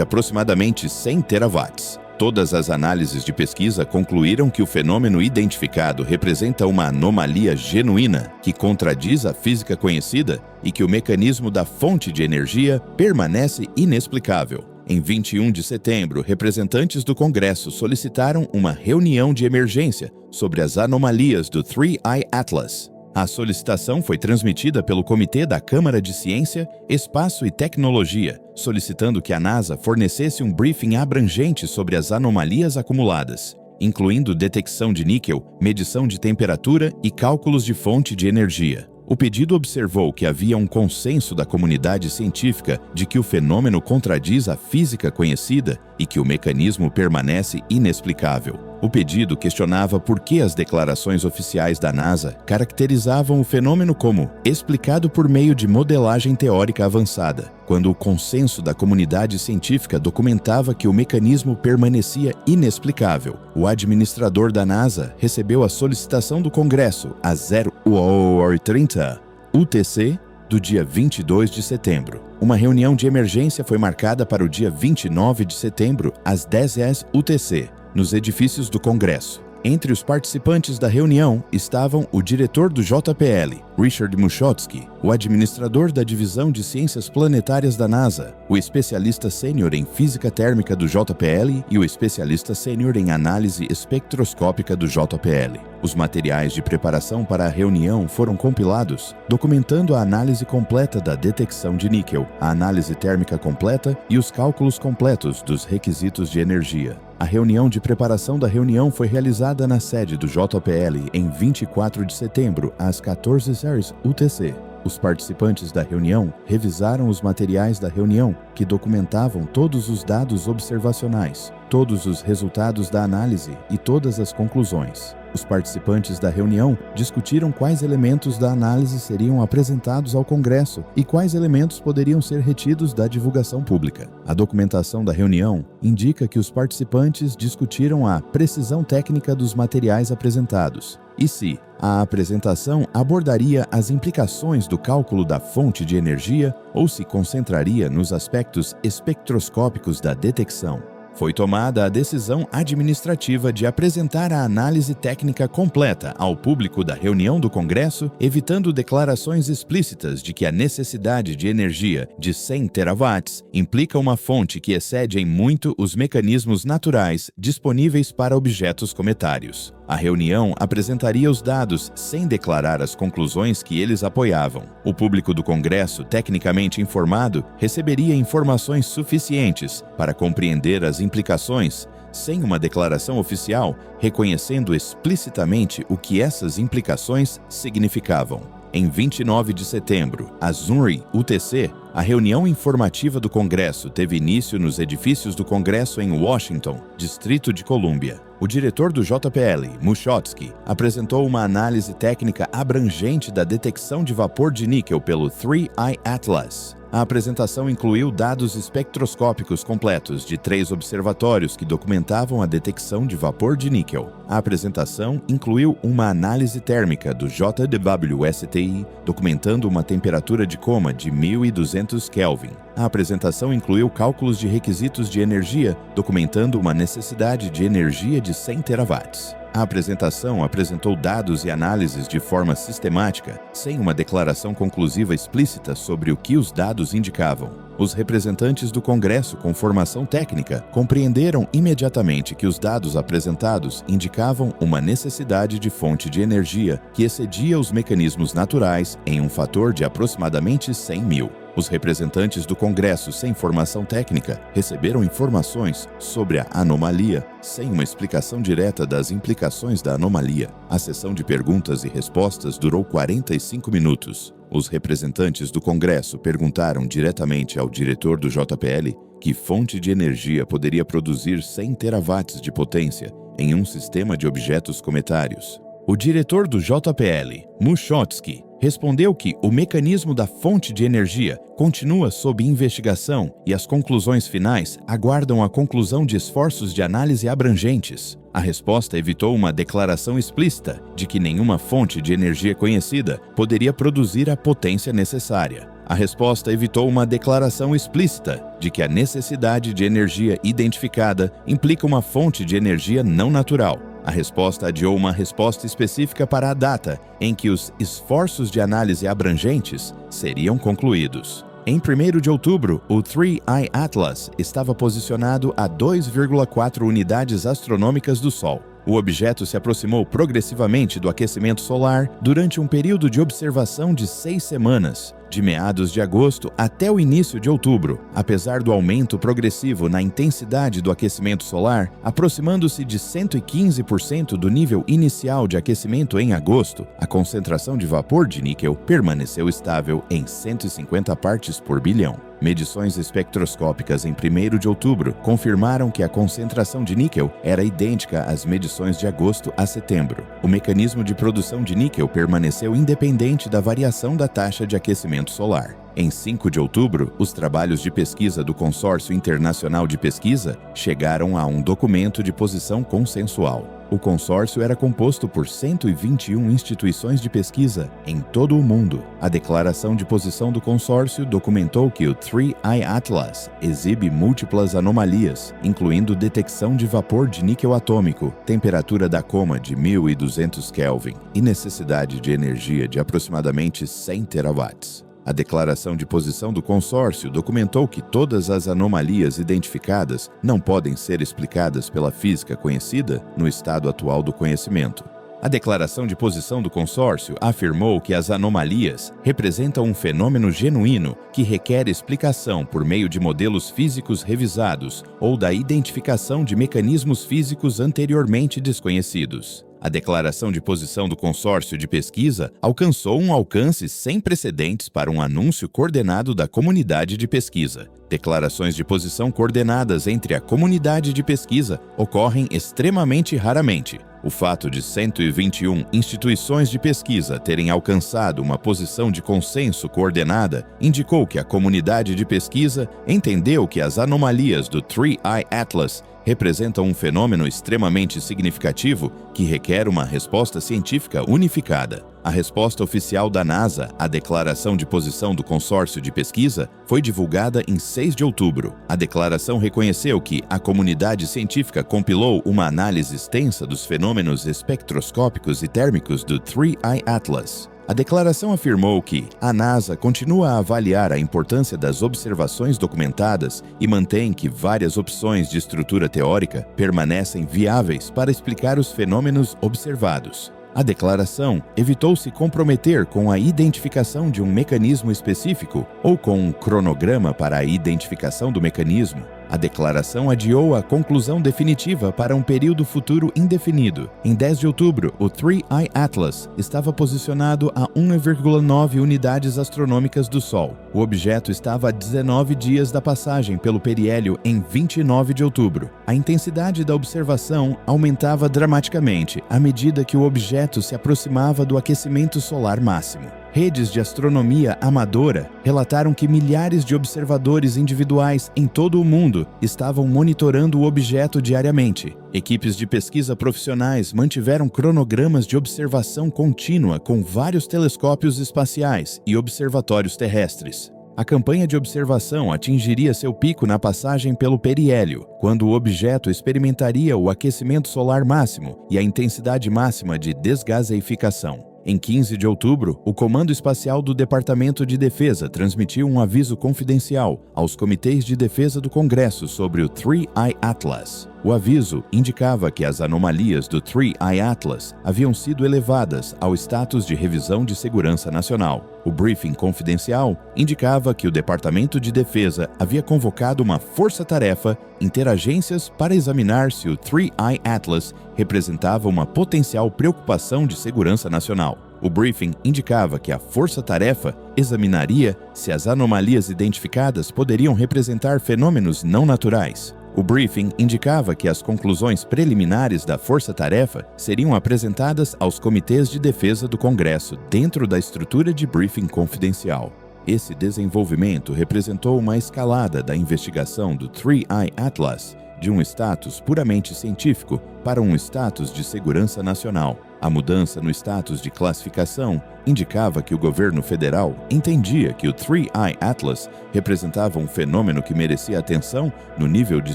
aproximadamente 100 terawatts. Todas as análises de pesquisa concluíram que o fenômeno identificado representa uma anomalia genuína que contradiz a física conhecida e que o mecanismo da fonte de energia permanece inexplicável. Em 21 de setembro, representantes do Congresso solicitaram uma reunião de emergência sobre as anomalias do 3I Atlas. A solicitação foi transmitida pelo Comitê da Câmara de Ciência, Espaço e Tecnologia, solicitando que a NASA fornecesse um briefing abrangente sobre as anomalias acumuladas, incluindo detecção de níquel, medição de temperatura e cálculos de fonte de energia. O pedido observou que havia um consenso da comunidade científica de que o fenômeno contradiz a física conhecida e que o mecanismo permanece inexplicável. O pedido questionava por que as declarações oficiais da NASA caracterizavam o fenômeno como explicado por meio de modelagem teórica avançada, quando o consenso da comunidade científica documentava que o mecanismo permanecia inexplicável. O administrador da NASA recebeu a solicitação do Congresso, a 030 UTC, do dia 22 de setembro. Uma reunião de emergência foi marcada para o dia 29 de setembro, às 10 UTC, nos edifícios do Congresso. Entre os participantes da reunião estavam o diretor do JPL, Richard Muschotsky, o administrador da Divisão de Ciências Planetárias da NASA, o especialista sênior em Física Térmica do JPL e o especialista sênior em Análise Espectroscópica do JPL. Os materiais de preparação para a reunião foram compilados, documentando a análise completa da detecção de níquel, a análise térmica completa e os cálculos completos dos requisitos de energia. A reunião de preparação da reunião foi realizada na sede do JPL em 24 de setembro, às 14 horas UTC. Os participantes da reunião revisaram os materiais da reunião, que documentavam todos os dados observacionais, todos os resultados da análise e todas as conclusões. Os participantes da reunião discutiram quais elementos da análise seriam apresentados ao Congresso e quais elementos poderiam ser retidos da divulgação pública. A documentação da reunião indica que os participantes discutiram a precisão técnica dos materiais apresentados e se a apresentação abordaria as implicações do cálculo da fonte de energia ou se concentraria nos aspectos espectroscópicos da detecção. Foi tomada a decisão administrativa de apresentar a análise técnica completa ao público da reunião do Congresso, evitando declarações explícitas de que a necessidade de energia de 100 terawatts implica uma fonte que excede em muito os mecanismos naturais disponíveis para objetos cometários. A reunião apresentaria os dados sem declarar as conclusões que eles apoiavam. O público do Congresso, tecnicamente informado, receberia informações suficientes para compreender as implicações, sem uma declaração oficial reconhecendo explicitamente o que essas implicações significavam. Em 29 de setembro, às 1 UTC, a reunião informativa do Congresso teve início nos edifícios do Congresso em Washington, Distrito de Colômbia. O diretor do JPL, Muschotsky, apresentou uma análise técnica abrangente da detecção de vapor de níquel pelo 3I Atlas. A apresentação incluiu dados espectroscópicos completos de 3 observatórios que documentavam a detecção de vapor de níquel. A apresentação incluiu uma análise térmica do JWSTI, documentando uma temperatura de coma de 1.200 Kelvin. A apresentação incluiu cálculos de requisitos de energia, documentando uma necessidade de energia de 100 terawatts. A apresentação apresentou dados e análises de forma sistemática, sem uma declaração conclusiva explícita sobre o que os dados indicavam. Os representantes do Congresso com formação técnica compreenderam imediatamente que os dados apresentados indicavam uma necessidade de fonte de energia que excedia os mecanismos naturais em um fator de aproximadamente 100.000. Os representantes do Congresso sem formação técnica receberam informações sobre a anomalia sem uma explicação direta das implicações da anomalia. A sessão de perguntas e respostas durou 45 minutos. Os representantes do Congresso perguntaram diretamente ao diretor do JPL que fonte de energia poderia produzir 100 terawatts de potência em um sistema de objetos cometários. O diretor do JPL, Muschotsky, respondeu que o mecanismo da fonte de energia continua sob investigação e as conclusões finais aguardam a conclusão de esforços de análise abrangentes. A resposta evitou uma declaração explícita de que nenhuma fonte de energia conhecida poderia produzir a potência necessária. A resposta evitou uma declaração explícita de que a necessidade de energia identificada implica uma fonte de energia não natural. A resposta adiou uma resposta específica para a data em que os esforços de análise abrangentes seriam concluídos. Em 1º de outubro, o 3I Atlas estava posicionado a 2,4 unidades astronômicas do Sol. O objeto se aproximou progressivamente do aquecimento solar durante um período de observação de 6 semanas, de meados de agosto até o início de outubro. Apesar do aumento progressivo na intensidade do aquecimento solar, aproximando-se de 115% do nível inicial de aquecimento em agosto, a concentração de vapor de níquel permaneceu estável em 150 partes por bilhão. Medições espectroscópicas em 1º de outubro confirmaram que a concentração de níquel era idêntica às medições de agosto a setembro. O mecanismo de produção de níquel permaneceu independente da variação da taxa de aquecimento solar. Em 5 de outubro, os trabalhos de pesquisa do Consórcio Internacional de Pesquisa chegaram a um documento de posição consensual. O consórcio era composto por 121 instituições de pesquisa em todo o mundo. A declaração de posição do consórcio documentou que o 3I Atlas exibe múltiplas anomalias, incluindo detecção de vapor de níquel atômico, temperatura da coma de 1200 Kelvin e necessidade de energia de aproximadamente 100 terawatts. A declaração de posição do consórcio documentou que todas as anomalias identificadas não podem ser explicadas pela física conhecida no estado atual do conhecimento. A declaração de posição do consórcio afirmou que as anomalias representam um fenômeno genuíno que requer explicação por meio de modelos físicos revisados ou da identificação de mecanismos físicos anteriormente desconhecidos. A declaração de posição do consórcio de pesquisa alcançou um alcance sem precedentes para um anúncio coordenado da comunidade de pesquisa. Declarações de posição coordenadas entre a comunidade de pesquisa ocorrem extremamente raramente. O fato de 121 instituições de pesquisa terem alcançado uma posição de consenso coordenada indicou que a comunidade de pesquisa entendeu que as anomalias do 3I Atlas representam um fenômeno extremamente significativo que requer uma resposta científica unificada. A resposta oficial da NASA à declaração de posição do consórcio de pesquisa foi divulgada em 6 de outubro. A declaração reconheceu que a comunidade científica compilou uma análise extensa dos fenômenos espectroscópicos e térmicos do 3I Atlas. A declaração afirmou que a NASA continua a avaliar a importância das observações documentadas e mantém que várias opções de estrutura teórica permanecem viáveis para explicar os fenômenos observados. A declaração evitou se comprometer com a identificação de um mecanismo específico ou com um cronograma para a identificação do mecanismo. A declaração adiou a conclusão definitiva para um período futuro indefinido. Em 10 de outubro, o 3I Atlas estava posicionado a 1,9 unidades astronômicas do Sol. O objeto estava a 19 dias da passagem pelo periélio em 29 de outubro. A intensidade da observação aumentava dramaticamente à medida que o objeto se aproximava do aquecimento solar máximo. Redes de astronomia amadora relataram que milhares de observadores individuais em todo o mundo estavam monitorando o objeto diariamente. Equipes de pesquisa profissionais mantiveram cronogramas de observação contínua com vários telescópios espaciais e observatórios terrestres. A campanha de observação atingiria seu pico na passagem pelo periélio, quando o objeto experimentaria o aquecimento solar máximo e a intensidade máxima de desgaseificação. Em 15 de outubro, o Comando Espacial do Departamento de Defesa transmitiu um aviso confidencial aos comitês de defesa do Congresso sobre o 3I Atlas. O aviso indicava que as anomalias do 3I Atlas haviam sido elevadas ao status de revisão de segurança nacional. O briefing confidencial indicava que o Departamento de Defesa havia convocado uma força-tarefa interagências para examinar se o 3I Atlas representava uma potencial preocupação de segurança nacional. O briefing indicava que a força-tarefa examinaria se as anomalias identificadas poderiam representar fenômenos não naturais. O briefing indicava que as conclusões preliminares da força-tarefa seriam apresentadas aos comitês de defesa do Congresso dentro da estrutura de briefing confidencial. Esse desenvolvimento representou uma escalada da investigação do Three Eye Atlas de um status puramente científico para um status de segurança nacional. A mudança no status de classificação indicava que o governo federal entendia que o Three Eye Atlas representava um fenômeno que merecia atenção no nível de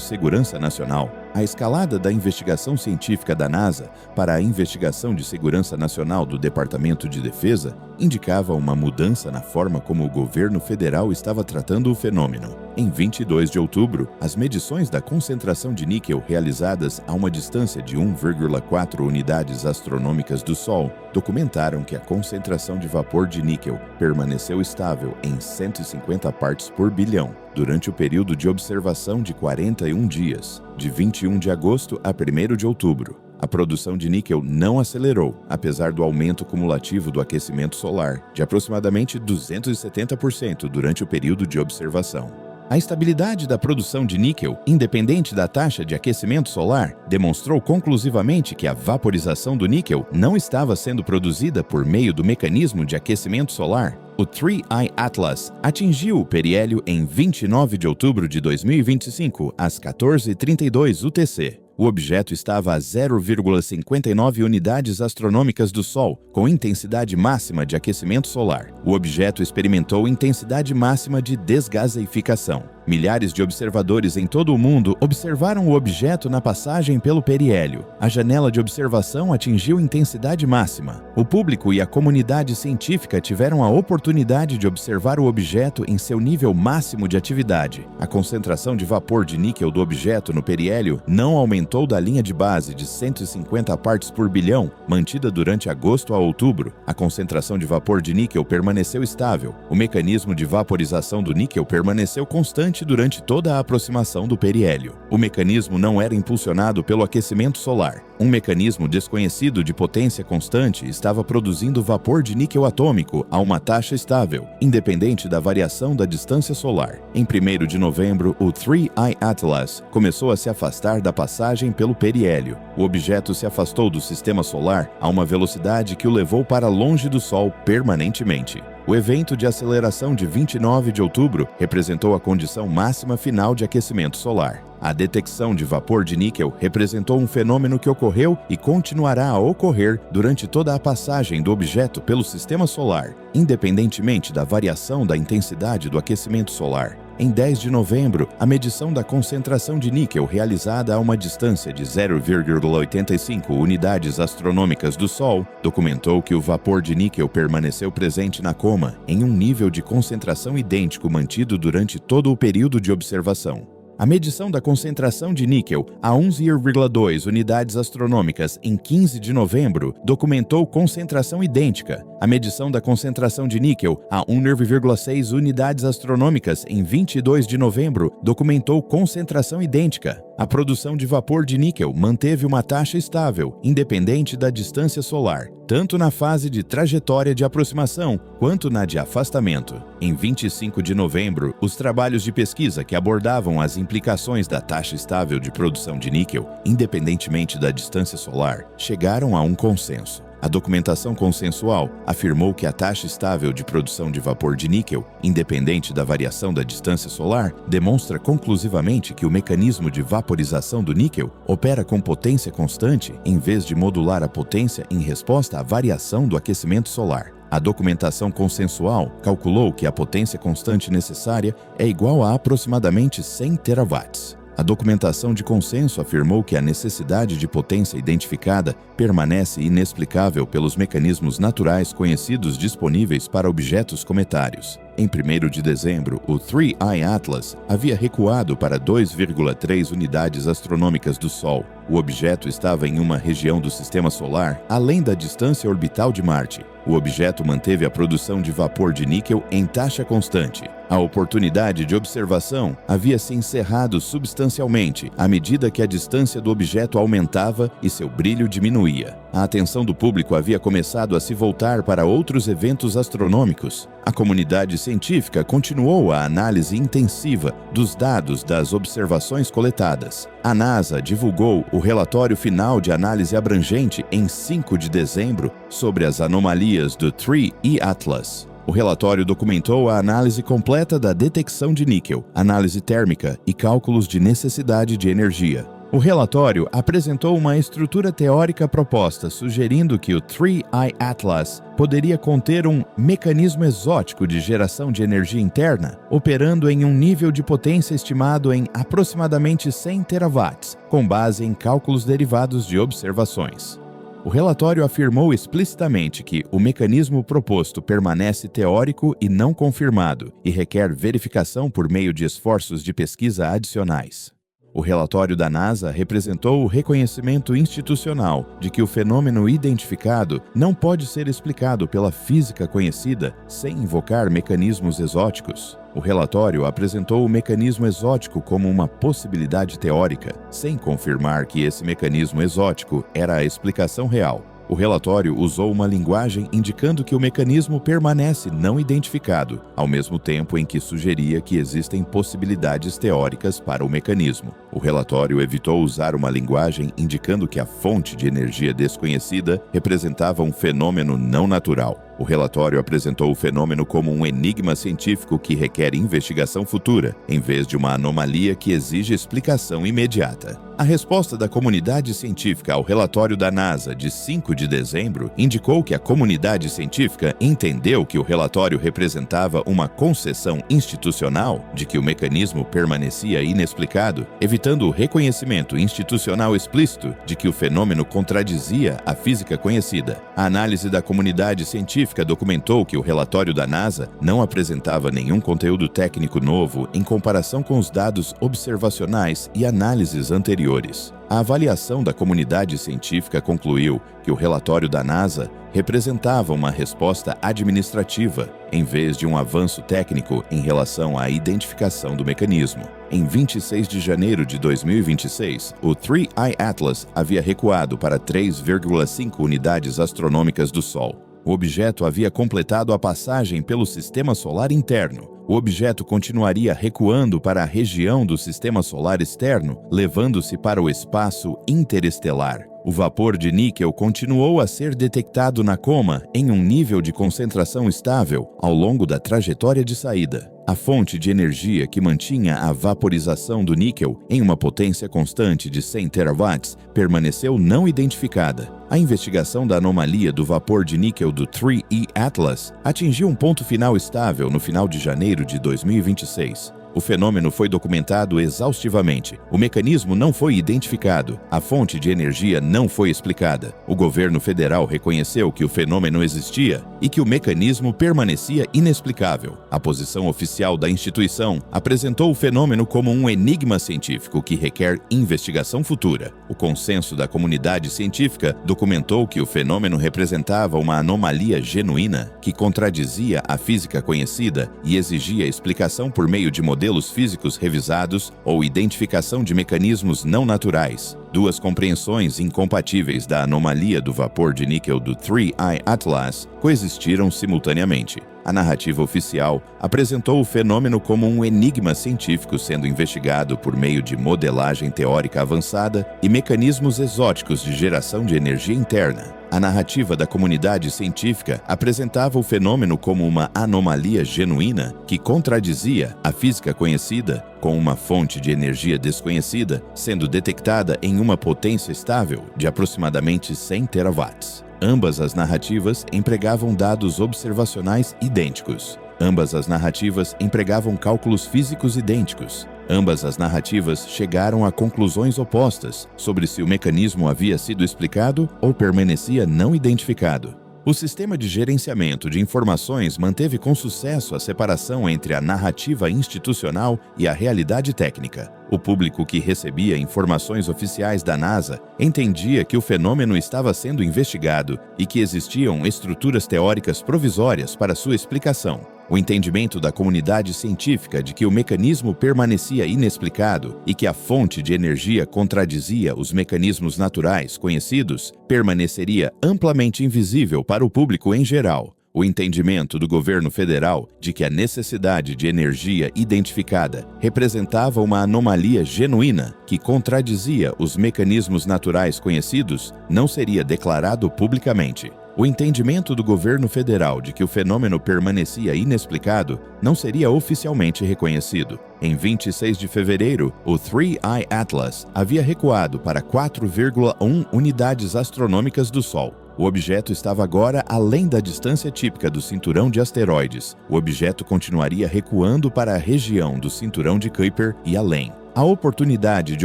segurança nacional. A escalada da investigação científica da NASA para a investigação de segurança nacional do Departamento de Defesa indicava uma mudança na forma como o governo federal estava tratando o fenômeno. Em 22 de outubro, as medições da concentração de níquel realizadas a uma distância de 1,4 unidades astronômicas do Sol documentaram que a concentração de vapor de níquel permaneceu estável em 150 partes por bilhão durante o período de observação de 41 dias, de 21 de agosto a 1º de outubro. A produção de níquel não acelerou, apesar do aumento cumulativo do aquecimento solar, de aproximadamente 270% durante o período de observação. A estabilidade da produção de níquel, independente da taxa de aquecimento solar, demonstrou conclusivamente que a vaporização do níquel não estava sendo produzida por meio do mecanismo de aquecimento solar. O Three Eye Atlas atingiu o periélio em 29 de outubro de 2025, às 14h32 UTC. O objeto estava a 0,59 unidades astronômicas do Sol, com intensidade máxima de aquecimento solar. O objeto experimentou intensidade máxima de desgaseificação. Milhares de observadores em todo o mundo observaram o objeto na passagem pelo periélio. A janela de observação atingiu intensidade máxima. O público e a comunidade científica tiveram a oportunidade de observar o objeto em seu nível máximo de atividade. A concentração de vapor de níquel do objeto no periélio não aumentou da linha de base de 150 partes por bilhão, mantida durante agosto a outubro. A concentração de vapor de níquel permaneceu estável. O mecanismo de vaporização do níquel permaneceu constante durante toda a aproximação do periélio. O mecanismo não era impulsionado pelo aquecimento solar. Um mecanismo desconhecido de potência constante estava produzindo vapor de níquel atômico a uma taxa estável, independente da variação da distância solar. Em 1º de novembro, o Three Eye Atlas começou a se afastar da passagem pelo periélio. O objeto se afastou do sistema solar a uma velocidade que o levou para longe do Sol permanentemente. O evento de aceleração de 29 de outubro representou a condição máxima final de aquecimento solar. A detecção de vapor de níquel representou um fenômeno que ocorreu e continuará a ocorrer durante toda a passagem do objeto pelo sistema solar, independentemente da variação da intensidade do aquecimento solar. Em 10 de novembro, a medição da concentração de níquel realizada a uma distância de 0,85 unidades astronômicas do Sol documentou que o vapor de níquel permaneceu presente na coma em um nível de concentração idêntico mantido durante todo o período de observação. A medição da concentração de níquel a 11,2 unidades astronômicas em 15 de novembro documentou concentração idêntica. A medição da concentração de níquel a 1,6 unidades astronômicas em 22 de novembro documentou concentração idêntica. A produção de vapor de níquel manteve uma taxa estável, independente da distância solar, tanto na fase de trajetória de aproximação quanto na de afastamento. Em 25 de novembro, os trabalhos de pesquisa que abordavam as implicações da taxa estável de produção de níquel, independentemente da distância solar, chegaram a um consenso. A documentação consensual afirmou que a taxa estável de produção de vapor de níquel, independente da variação da distância solar, demonstra conclusivamente que o mecanismo de vaporização do níquel opera com potência constante em vez de modular a potência em resposta à variação do aquecimento solar. A documentação consensual calculou que a potência constante necessária é igual a aproximadamente 100 terawatts. A documentação de consenso afirmou que a necessidade de potência identificada permanece inexplicável pelos mecanismos naturais conhecidos disponíveis para objetos cometários. Em 1º de dezembro, o Three Eye Atlas havia recuado para 2,3 unidades astronômicas do Sol. O objeto estava em uma região do Sistema Solar além da distância orbital de Marte. O objeto manteve a produção de vapor de níquel em taxa constante. A oportunidade de observação havia se encerrado substancialmente à medida que a distância do objeto aumentava e seu brilho diminuía. A atenção do público havia começado a se voltar para outros eventos astronômicos. A comunidade científica continuou a análise intensiva dos dados das observações coletadas. A NASA divulgou o relatório final de análise abrangente em 5 de dezembro sobre as anomalias do 3E Atlas. O relatório documentou a análise completa da detecção de níquel, análise térmica e cálculos de necessidade de energia. O relatório apresentou uma estrutura teórica proposta sugerindo que o 3I Atlas poderia conter um mecanismo exótico de geração de energia interna, operando em um nível de potência estimado em aproximadamente 100 terawatts, com base em cálculos derivados de observações. O relatório afirmou explicitamente que o mecanismo proposto permanece teórico e não confirmado e requer verificação por meio de esforços de pesquisa adicionais. O relatório da NASA representou o reconhecimento institucional de que o fenômeno identificado não pode ser explicado pela física conhecida sem invocar mecanismos exóticos. O relatório apresentou o mecanismo exótico como uma possibilidade teórica, sem confirmar que esse mecanismo exótico era a explicação real. O relatório usou uma linguagem indicando que o mecanismo permanece não identificado, ao mesmo tempo em que sugeria que existem possibilidades teóricas para o mecanismo. O relatório evitou usar uma linguagem indicando que a fonte de energia desconhecida representava um fenômeno não natural. O relatório apresentou o fenômeno como um enigma científico que requer investigação futura, em vez de uma anomalia que exige explicação imediata. A resposta da comunidade científica ao relatório da NASA de 5 de dezembro indicou que a comunidade científica entendeu que o relatório representava uma concessão institucional de que o mecanismo permanecia inexplicado, evitando o reconhecimento institucional explícito de que o fenômeno contradizia a física conhecida. A análise da comunidade científica documentou que o relatório da NASA não apresentava nenhum conteúdo técnico novo em comparação com os dados observacionais e análises anteriores. A avaliação da comunidade científica concluiu que o relatório da NASA representava uma resposta administrativa, em vez de um avanço técnico em relação à identificação do mecanismo. Em 26 de janeiro de 2026, o 3I Atlas havia recuado para 3,5 unidades astronômicas do Sol. O objeto havia completado a passagem pelo sistema solar interno. O objeto continuaria recuando para a região do sistema solar externo, levando-se para o espaço interestelar. O vapor de níquel continuou a ser detectado na coma em um nível de concentração estável ao longo da trajetória de saída. A fonte de energia que mantinha a vaporização do níquel em uma potência constante de 100 terawatts permaneceu não identificada. A investigação da anomalia do vapor de níquel do 3E Atlas atingiu um ponto final estável no final de janeiro de 2026. O fenômeno foi documentado exaustivamente. O mecanismo não foi identificado. A fonte de energia não foi explicada. O governo federal reconheceu que o fenômeno existia e que o mecanismo permanecia inexplicável. A posição oficial da instituição apresentou o fenômeno como um enigma científico que requer investigação futura. O consenso da comunidade científica documentou que o fenômeno representava uma anomalia genuína que contradizia a física conhecida e exigia explicação por meio de modelos físicos revisados ou identificação de mecanismos não naturais. Duas compreensões incompatíveis da anomalia do vapor de níquel do 3I Atlas coexistiram simultaneamente. A narrativa oficial apresentou o fenômeno como um enigma científico sendo investigado por meio de modelagem teórica avançada e mecanismos exóticos de geração de energia interna. A narrativa da comunidade científica apresentava o fenômeno como uma anomalia genuína que contradizia a física conhecida, com uma fonte de energia desconhecida sendo detectada em uma potência estável de aproximadamente 100 terawatts. Ambas as narrativas empregavam dados observacionais idênticos. Ambas as narrativas empregavam cálculos físicos idênticos. Ambas as narrativas chegaram a conclusões opostas sobre se o mecanismo havia sido explicado ou permanecia não identificado. O sistema de gerenciamento de informações manteve com sucesso a separação entre a narrativa institucional e a realidade técnica. O público que recebia informações oficiais da NASA entendia que o fenômeno estava sendo investigado e que existiam estruturas teóricas provisórias para sua explicação. O entendimento da comunidade científica de que o mecanismo permanecia inexplicado e que a fonte de energia contradizia os mecanismos naturais conhecidos permaneceria amplamente invisível para o público em geral. O entendimento do governo federal de que a necessidade de energia identificada representava uma anomalia genuína que contradizia os mecanismos naturais conhecidos não seria declarado publicamente. O entendimento do governo federal de que o fenômeno permanecia inexplicado não seria oficialmente reconhecido. Em 26 de fevereiro, o 3i Atlas havia recuado para 4,1 unidades astronômicas do Sol. O objeto estava agora além da distância típica do cinturão de asteroides. O objeto continuaria recuando para a região do cinturão de Kuiper e além. A oportunidade de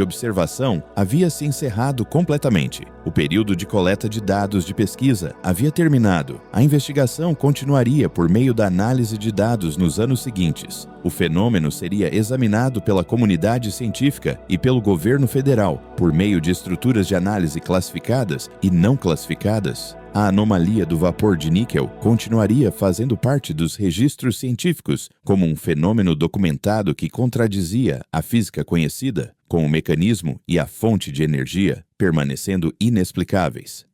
observação havia se encerrado completamente. O período de coleta de dados de pesquisa havia terminado. A investigação continuaria por meio da análise de dados nos anos seguintes. O fenômeno seria examinado pela comunidade científica e pelo governo federal por meio de estruturas de análise classificadas e não classificadas. A anomalia do vapor de níquel continuaria fazendo parte dos registros científicos como um fenômeno documentado que contradizia a física conhecida, com o mecanismo e a fonte de energia permanecendo inexplicáveis.